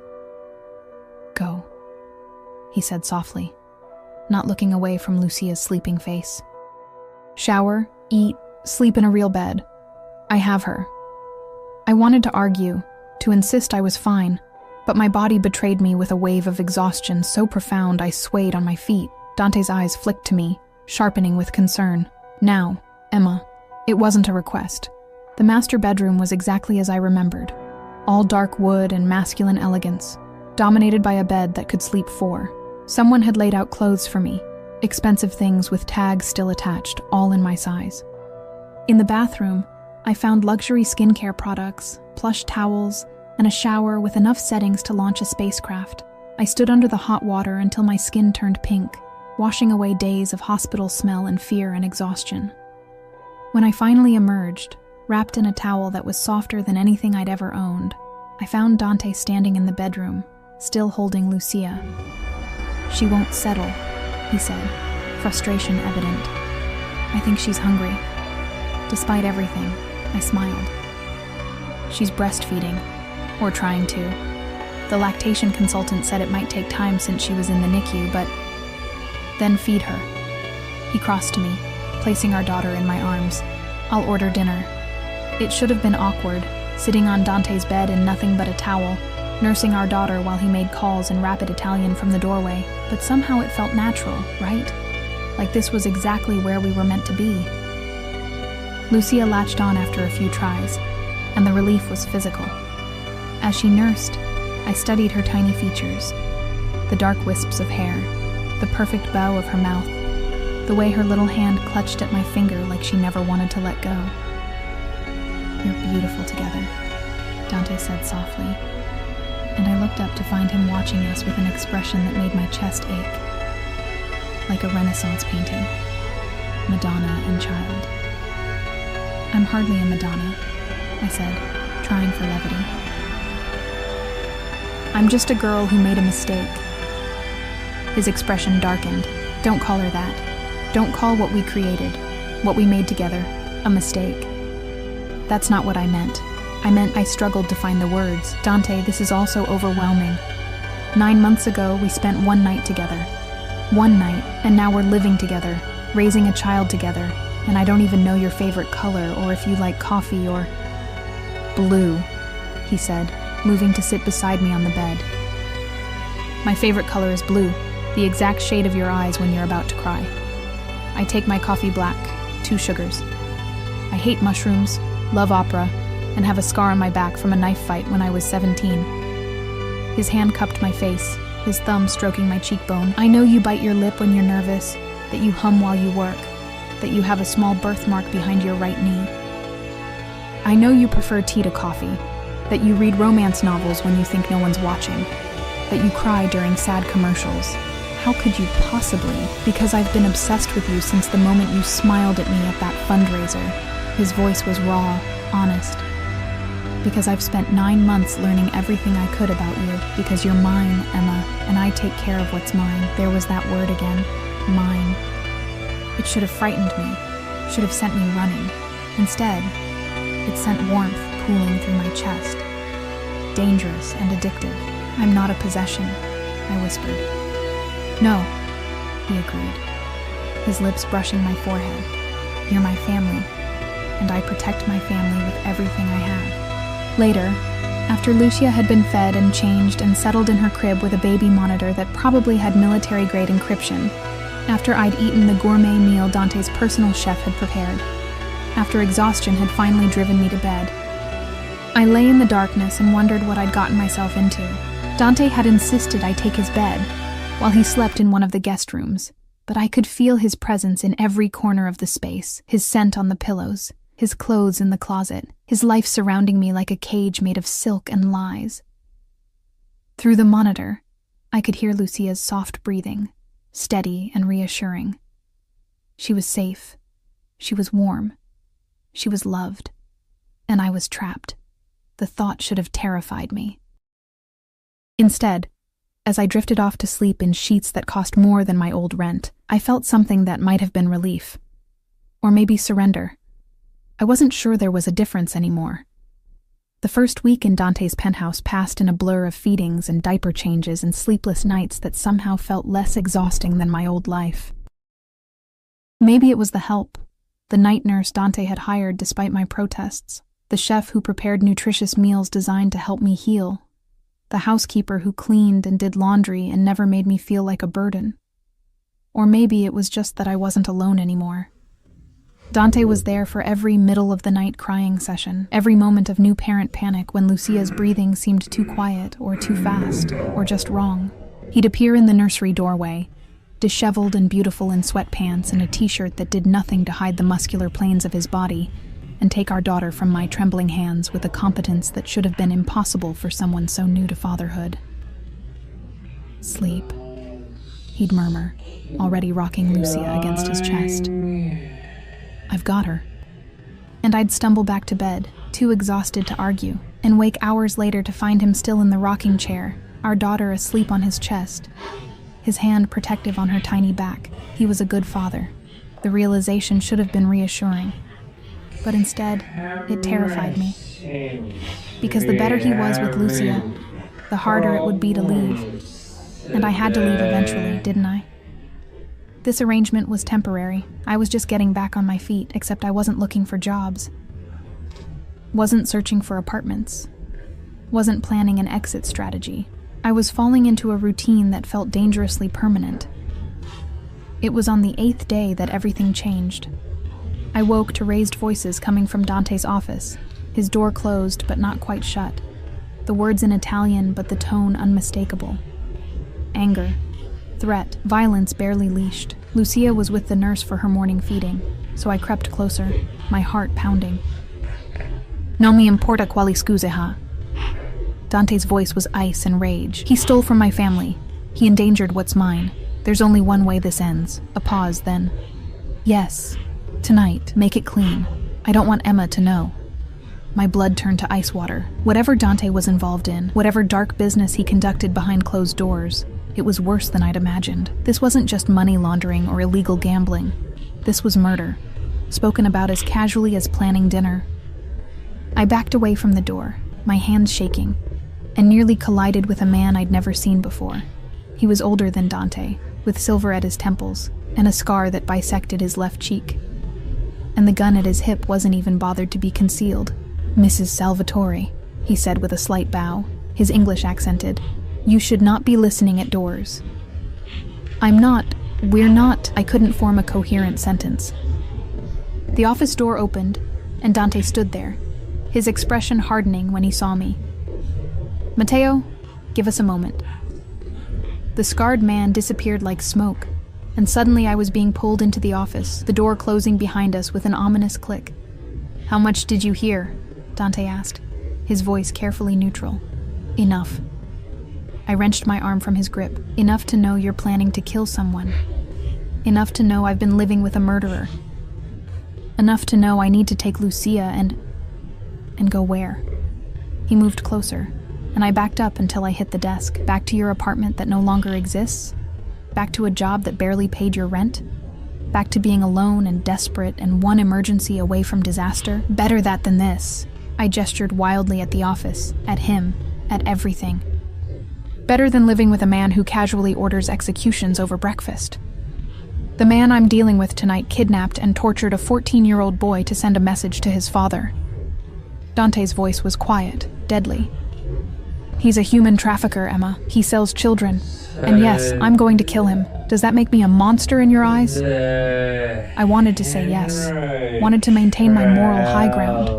Go, he said softly, not looking away from Lucia's sleeping face. Shower, eat, sleep in a real bed. I have her. I wanted to argue, to insist I was fine, but my body betrayed me with a wave of exhaustion so profound I swayed on my feet. Dante's eyes flicked to me, sharpening with concern. Now, Emma, it wasn't a request. The master bedroom was exactly as I remembered, all dark wood and masculine elegance, dominated by a bed that could sleep 4. Someone had laid out clothes for me, expensive things with tags still attached, all in my size. In the bathroom, I found luxury skincare products, plush towels, and a shower with enough settings to launch a spacecraft. I stood under the hot water until my skin turned pink, washing away days of hospital smell and fear and exhaustion. When I finally emerged, wrapped in a towel that was softer than anything I'd ever owned, I found Dante standing in the bedroom, still holding Lucia. She won't settle, he said, frustration evident. I think she's hungry. Despite everything, I smiled. She's breastfeeding, or trying to. The lactation consultant said it might take time since she was in the NICU, but then feed her. He crossed to me, placing our daughter in my arms. I'll order dinner. It should have been awkward, sitting on Dante's bed in nothing but a towel, nursing our daughter while he made calls in rapid Italian from the doorway, but somehow it felt natural, right? Like this was exactly where we were meant to be. Lucia latched on after a few tries, and the relief was physical. As she nursed, I studied her tiny features, the dark wisps of hair, the perfect bow of her mouth, the way her little hand clutched at my finger like she never wanted to let go. "You're beautiful together," Dante said softly, and I looked up to find him watching us with an expression that made my chest ache. Like a Renaissance painting, Madonna and Child. "I'm hardly a Madonna," I said, trying for levity. "I'm just a girl who made a mistake." His expression darkened. "Don't call her that. Don't call what we created, what we made together, a mistake. That's not what I meant. I meant I struggled to find the words. Dante, this is all so overwhelming. 9 months ago, we spent one night together. One night, and now we're living together, raising a child together, and I don't even know your favorite color or if you like coffee or..." "Blue," he said, moving to sit beside me on the bed. "My favorite color is blue, the exact shade of your eyes when you're about to cry. I take my coffee black, 2 sugars. I hate mushrooms, love opera, and have a scar on my back from a knife fight when I was 17. His hand cupped my face, his thumb stroking my cheekbone. "I know you bite your lip when you're nervous, that you hum while you work, that you have a small birthmark behind your right knee. I know you prefer tea to coffee, that you read romance novels when you think no one's watching, that you cry during sad commercials. How could you possibly? Because I've been obsessed with you since the moment you smiled at me at that fundraiser." His voice was raw, honest. "Because I've spent 9 months learning everything I could about you, because you're mine, Emma, and I take care of what's mine." There was that word again, mine. It should have frightened me, should have sent me running. Instead, it sent warmth pooling through my chest. "Dangerous and addictive. I'm not a possession," I whispered. "No," he agreed, his lips brushing my forehead. "You're my family, and I protect my family with everything I have." Later, after Lucia had been fed and changed and settled in her crib with a baby monitor that probably had military-grade encryption, after I'd eaten the gourmet meal Dante's personal chef had prepared, after exhaustion had finally driven me to bed, I lay in the darkness and wondered what I'd gotten myself into. Dante had insisted I take his bed, while he slept in one of the guest rooms, but I could feel his presence in every corner of the space, his scent on the pillows, his clothes in the closet, his life surrounding me like a cage made of silk and lies. Through the monitor, I could hear Lucia's soft breathing, steady and reassuring. She was safe. She was warm. She was loved. And I was trapped. The thought should have terrified me. Instead, as I drifted off to sleep in sheets that cost more than my old rent, I felt something that might have been relief. Or maybe surrender. I wasn't sure there was a difference anymore. The first week in Dante's penthouse passed in a blur of feedings and diaper changes and sleepless nights that somehow felt less exhausting than my old life. Maybe it was the help, the night nurse Dante had hired despite my protests, the chef who prepared nutritious meals designed to help me heal, the housekeeper who cleaned and did laundry and never made me feel like a burden. Or maybe it was just that I wasn't alone anymore. Dante was there for every middle-of-the-night crying session, every moment of new parent panic when Lucia's breathing seemed too quiet or too fast or just wrong. He'd appear in the nursery doorway, disheveled and beautiful in sweatpants and a t-shirt that did nothing to hide the muscular planes of his body, and take our daughter from my trembling hands with a competence that should have been impossible for someone so new to fatherhood. "Sleep," he'd murmur, already rocking Lucia against his chest. "I've got her." And I'd stumble back to bed, too exhausted to argue, and wake hours later to find him still in the rocking chair, our daughter asleep on his chest, his hand protective on her tiny back. He was a good father. The realization should have been reassuring. But instead, it terrified me. Because the better he was with Lucia, the harder it would be to leave. And I had to leave eventually, didn't I? This arrangement was temporary. I was just getting back on my feet, except I wasn't looking for jobs. Wasn't searching for apartments. Wasn't planning an exit strategy. I was falling into a routine that felt dangerously permanent. It was on the 8th day that everything changed. I woke to raised voices coming from Dante's office, his door closed but not quite shut. The words in Italian, but the tone unmistakable. Anger, threat, violence barely leashed. Lucia was with the nurse for her morning feeding, so I crept closer, my heart pounding. Non mi importa quali scuse ha. Dante's voice was ice and rage. He stole from my family. He endangered what's mine. There's only one way this ends. A pause, then. Yes. Tonight, make it clean. I don't want Emma to know. My blood turned to ice water. Whatever Dante was involved in, whatever dark business he conducted behind closed doors, it was worse than I'd imagined. This wasn't just money laundering or illegal gambling. This was murder, spoken about as casually as planning dinner. I backed away from the door, my hands shaking, and nearly collided with a man I'd never seen before. He was older than Dante, with silver at his temples, and a scar that bisected his left cheek. And the gun at his hip wasn't even bothered to be concealed. "Mrs. Salvatore," he said with a slight bow, his English accented. "You should not be listening at doors." We're not, I couldn't form a coherent sentence. The office door opened, and Dante stood there, his expression hardening when he saw me. "Matteo, give us a moment." The scarred man disappeared like smoke, and suddenly I was being pulled into the office, the door closing behind us with an ominous click. "How much did you hear?" Dante asked, his voice carefully neutral. "Enough." I wrenched my arm from his grip. "Enough to know you're planning to kill someone. Enough to know I've been living with a murderer. Enough to know I need to take Lucia and go where?" He moved closer, and I backed up until I hit the desk. "Back to your apartment that no longer exists? Back to a job that barely paid your rent? Back to being alone and desperate and one emergency away from disaster? Better that than this." I gestured wildly at the office, at him, at everything. "Better than living with a man who casually orders executions over breakfast. The man I'm dealing with tonight kidnapped and tortured a 14-year-old boy to send a message to his father." Dante's voice was quiet, deadly. "He's a human trafficker, Emma. He sells children. And yes, I'm going to kill him. Does that make me a monster in your eyes?" I wanted to say yes, wanted to maintain my moral high ground.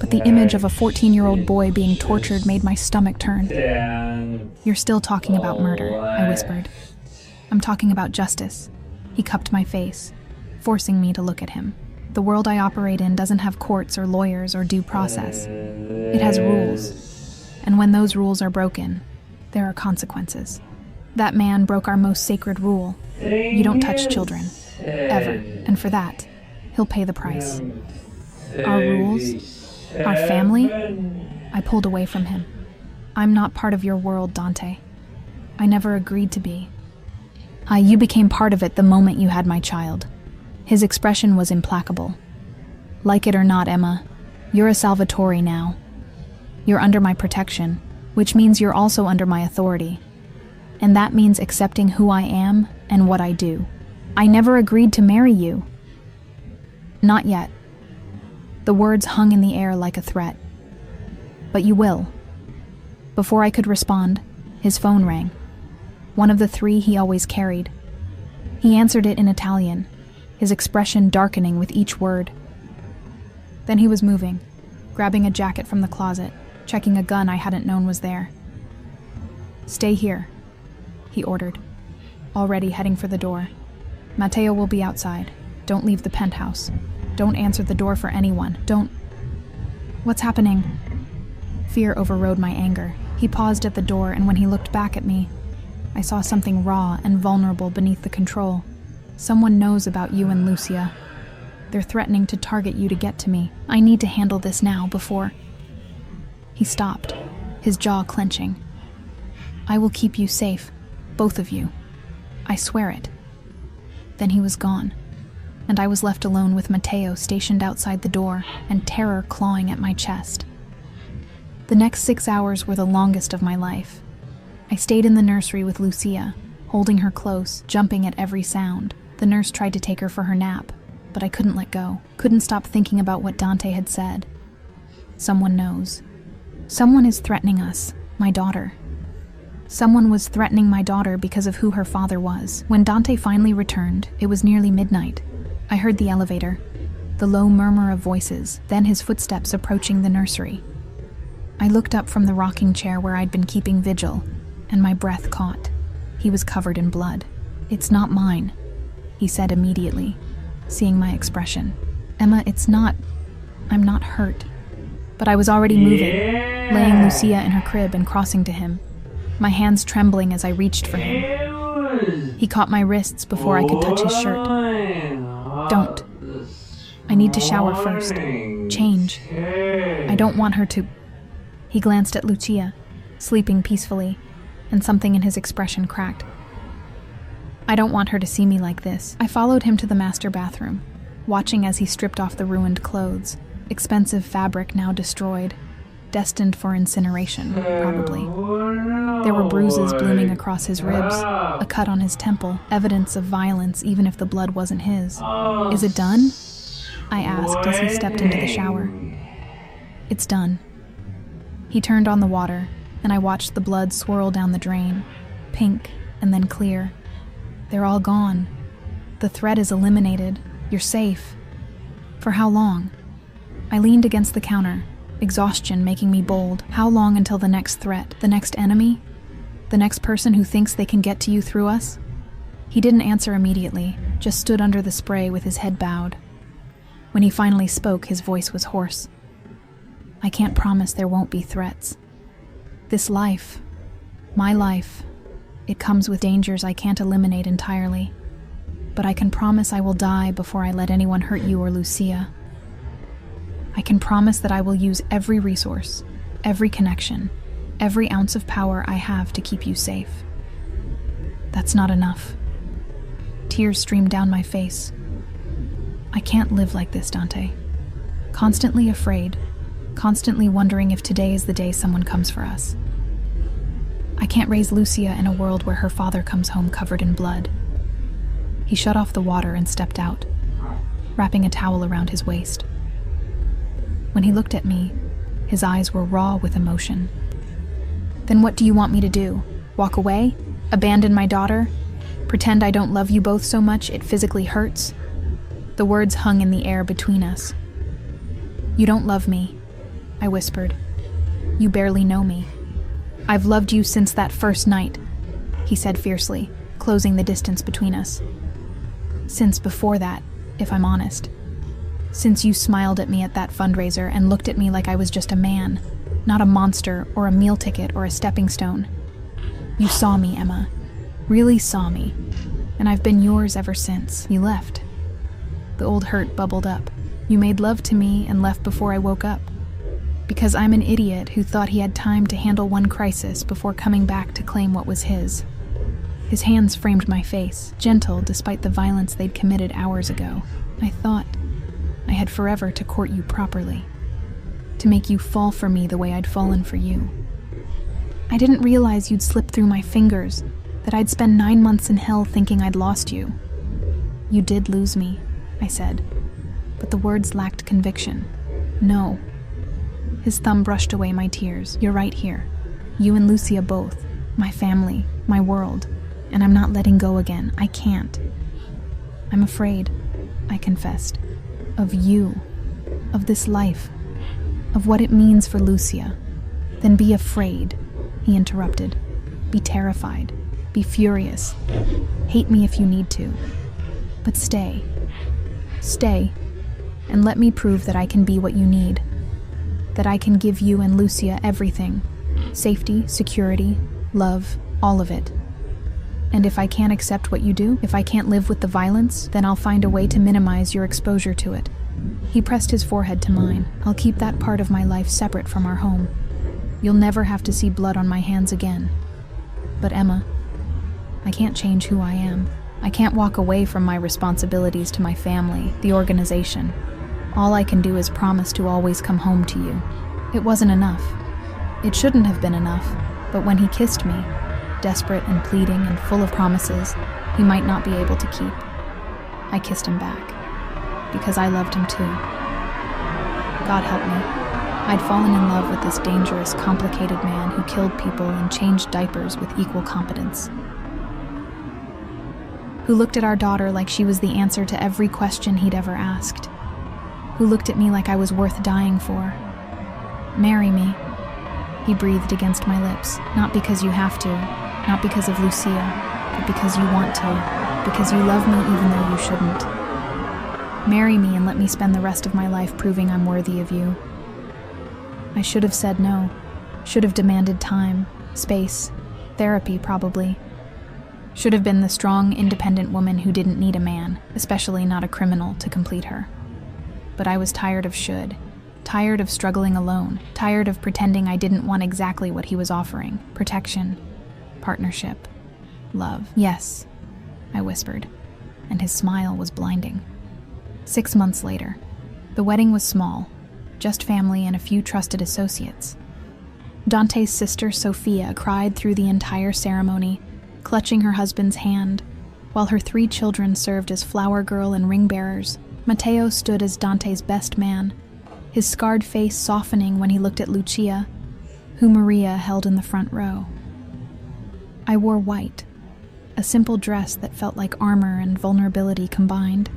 But the image of a 14-year-old boy being tortured made my stomach turn. "You're still talking about murder," I whispered. "I'm talking about justice." He cupped my face, forcing me to look at him. "The world I operate in doesn't have courts or lawyers or due process. It has rules. And when those rules are broken, there are consequences. That man broke our most sacred rule. You don't touch children. Ever. And for that, he'll pay the price." "Our rules? Our family?" I pulled away from him. "I'm not part of your world, Dante. I never agreed to be." You became part of it the moment you had my child." His expression was implacable. "Like it or not, Emma, you're a Salvatore now. You're under my protection, which means you're also under my authority. And that means accepting who I am and what I do. I never agreed to marry you." "Not yet." The words hung in the air like a threat. "But you will." Before I could respond, his phone rang. One of the three he always carried. He answered it in Italian, his expression darkening with each word. Then he was moving, grabbing a jacket from the closet, checking a gun I hadn't known was there. "Stay here," he ordered, already heading for the door. "Matteo will be outside. Don't leave the penthouse. Don't answer the door for anyone. Don't..." "What's happening?" Fear overrode my anger. He paused at the door, and when he looked back at me, I saw something raw and vulnerable beneath the control. "Someone knows about you and Lucia. They're threatening to target you to get to me. I need to handle this now before..." He stopped, his jaw clenching. "I will keep you safe, both of you. I swear it." Then he was gone, and I was left alone with Matteo stationed outside the door and terror clawing at my chest. The next 6 hours were the longest of my life. I stayed in the nursery with Lucia, holding her close, jumping at every sound. The nurse tried to take her for her nap, but I couldn't let go, couldn't stop thinking about what Dante had said. Someone knows. Someone is threatening us, my daughter. Someone was threatening my daughter because of who her father was. When Dante finally returned, it was nearly midnight. I heard the elevator, the low murmur of voices, then his footsteps approaching the nursery. I looked up from the rocking chair where I'd been keeping vigil, and my breath caught. He was covered in blood. "It's not mine," he said immediately, seeing my expression. "Emma, it's not. I'm not hurt." But I was already moving, laying Lucia in her crib and crossing to him, my hands trembling as I reached for him. He caught my wrists before I could touch his shirt. "Don't. I need to shower first. Change. I don't want her to..." He glanced at Lucia, sleeping peacefully, and something in his expression cracked. "I don't want her to see me like this." I followed him to the master bathroom, watching as he stripped off the ruined clothes, expensive fabric now destroyed, destined for incineration, probably. There were bruises blooming across his ribs, a cut on his temple, evidence of violence even if the blood wasn't his. "Is it done?" I asked as he stepped into the shower. "It's done." He turned on the water, and I watched the blood swirl down the drain, pink and then clear. "They're all gone. The threat is eliminated. You're safe." "For how long?" I leaned against the counter, exhaustion making me bold. How long until the next threat, the next enemy? The next person who thinks they can get to you through us? He didn't answer immediately, just stood under the spray with his head bowed. When he finally spoke, his voice was hoarse. "I can't promise there won't be threats. This life, my life, it comes with dangers I can't eliminate entirely. But I can promise I will die before I let anyone hurt you or Lucia. I can promise that I will use every resource, every connection, every ounce of power I have to keep you safe." That's not enough. Tears streamed down my face. I can't live like this, Dante. Constantly afraid, constantly wondering if today is the day someone comes for us. I can't raise Lucia in a world where her father comes home covered in blood. He shut off the water and stepped out, wrapping a towel around his waist. When he looked at me, his eyes were raw with emotion. "Then what do you want me to do? Walk away? Abandon my daughter? Pretend I don't love you both so much it physically hurts?" The words hung in the air between us. "You don't love me," I whispered. "You barely know me. I've loved you since that first night," he said fiercely, closing the distance between us. "Since before that, if I'm honest. Since you smiled at me at that fundraiser and looked at me like I was just a man, not a monster or a meal ticket or a stepping stone. You saw me, Emma. Really saw me. And I've been yours ever since you left." The old hurt bubbled up. "You made love to me and left before I woke up. Because I'm an idiot who thought he had time to handle one crisis before coming back to claim what was his." His hands framed my face, gentle despite the violence they'd committed hours ago. "I thought I had forever to court you properly, to make you fall for me the way I'd fallen for you. I didn't realize you'd slip through my fingers, that I'd spend 9 months in hell thinking I'd lost you." "You did lose me," I said, but the words lacked conviction. "No." His thumb brushed away my tears. "You're right here. You and Lucia both. My family, my world. And I'm not letting go again. I can't. I'm afraid," I confessed. "Of you. Of this life. Of what it means for Lucia." "Then be afraid," he interrupted. "Be terrified. Be furious. Hate me if you need to. But stay. Stay. And let me prove that I can be what you need. That I can give you and Lucia everything. Safety, security, love, all of it. And if I can't accept what you do, if I can't live with the violence, then I'll find a way to minimize your exposure to it." He pressed his forehead to mine. "I'll keep that part of my life separate from our home. You'll never have to see blood on my hands again. But Emma, I can't change who I am. I can't walk away from my responsibilities to my family, the organization. All I can do is promise to always come home to you." It wasn't enough. It shouldn't have been enough, but when he kissed me, desperate and pleading and full of promises he might not be able to keep, I kissed him back, because I loved him too. God help me. I'd fallen in love with this dangerous, complicated man who killed people and changed diapers with equal competence. Who looked at our daughter like she was the answer to every question he'd ever asked. who looked at me like I was worth dying for. "Marry me," he breathed against my lips. "Not because you have to, not because of Lucia, but because you want to, because you love me even though you shouldn't. Marry me and let me spend the rest of my life proving I'm worthy of you." I should have said no, should have demanded time, space, therapy probably. Should have been the strong, independent woman who didn't need a man, especially not a criminal, to complete her. But I was tired of should, tired of struggling alone, tired of pretending I didn't want exactly what he was offering: protection, partnership, love. "Yes," I whispered, and his smile was blinding. 6 months later, the wedding was small, just family and a few trusted associates. Dante's sister, Sophia, cried through the entire ceremony, clutching her husband's hand, while her 3 children served as flower girl and ring bearers. Matteo stood as Dante's best man, his scarred face softening when he looked at Lucia, who Maria held in the front row. I wore white, a simple dress that felt like armor and vulnerability combined.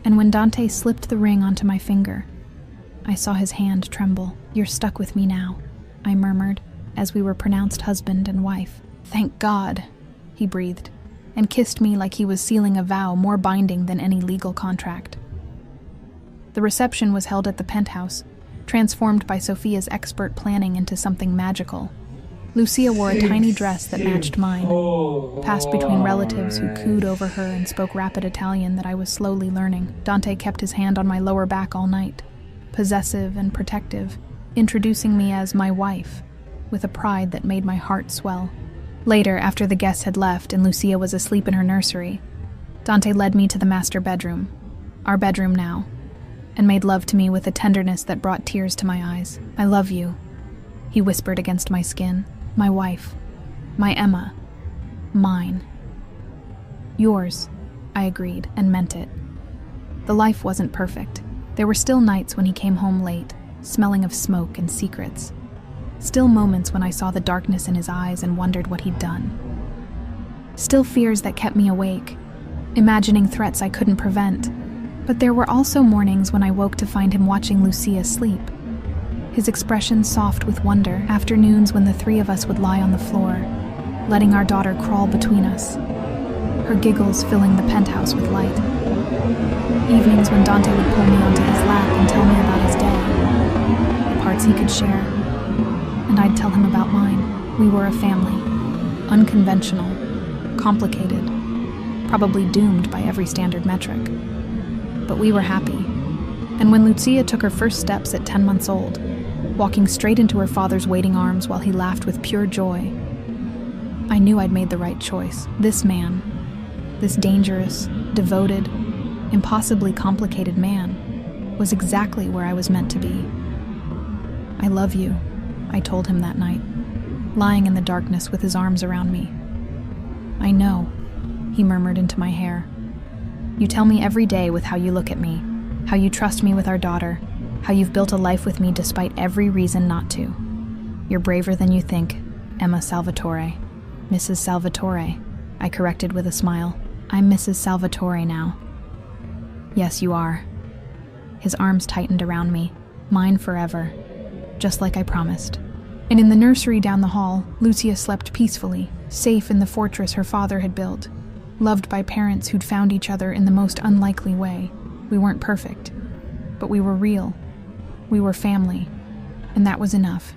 And when Dante slipped the ring onto my finger, I saw his hand tremble. "You're stuck with me now," I murmured, as we were pronounced husband and wife. "Thank God," he breathed, and kissed me like he was sealing a vow more binding than any legal contract. The reception was held at the penthouse, transformed by Sophia's expert planning into something magical. Lucia wore a tiny dress that matched mine, passed between relatives who cooed over her and spoke rapid Italian that I was slowly learning. Dante kept his hand on my lower back all night, possessive and protective, introducing me as my wife, with a pride that made my heart swell. Later, after the guests had left and Lucia was asleep in her nursery, Dante led me to the master bedroom, our bedroom now, and made love to me with a tenderness that brought tears to my eyes. "I love you," he whispered against my skin. "My wife, my Emma, mine." "Yours," I agreed, and meant it. The life wasn't perfect. There were still nights when he came home late, smelling of smoke and secrets. Still moments when I saw the darkness in his eyes and wondered what he'd done. Still fears that kept me awake, imagining threats I couldn't prevent. But there were also mornings when I woke to find him watching Lucia sleep, his expression soft with wonder. Afternoons when the 3 of us would lie on the floor, letting our daughter crawl between us, her giggles filling the penthouse with light. Evenings when Dante would pull me onto his lap and tell me about his day, the parts he could share, and I'd tell him about mine. We were a family, unconventional, complicated, probably doomed by every standard metric. But we were happy. And when Lucia took her first steps at 10 months old, walking straight into her father's waiting arms while he laughed with pure joy, I knew I'd made the right choice. This man, this dangerous, devoted, impossibly complicated man, was exactly where I was meant to be. "I love you," I told him that night, lying in the darkness with his arms around me. "I know," he murmured into my hair. "You tell me every day with how you look at me, how you trust me with our daughter, how you've built a life with me despite every reason not to. You're braver than you think, Emma Salvatore." "Mrs. Salvatore," I corrected with a smile. "I'm Mrs. Salvatore now." "Yes, you are." His arms tightened around me, mine forever, just like I promised. And in the nursery down the hall, Lucia slept peacefully, safe in the fortress her father had built, loved by parents who'd found each other in the most unlikely way. We weren't perfect, but we were real. We were family, and that was enough.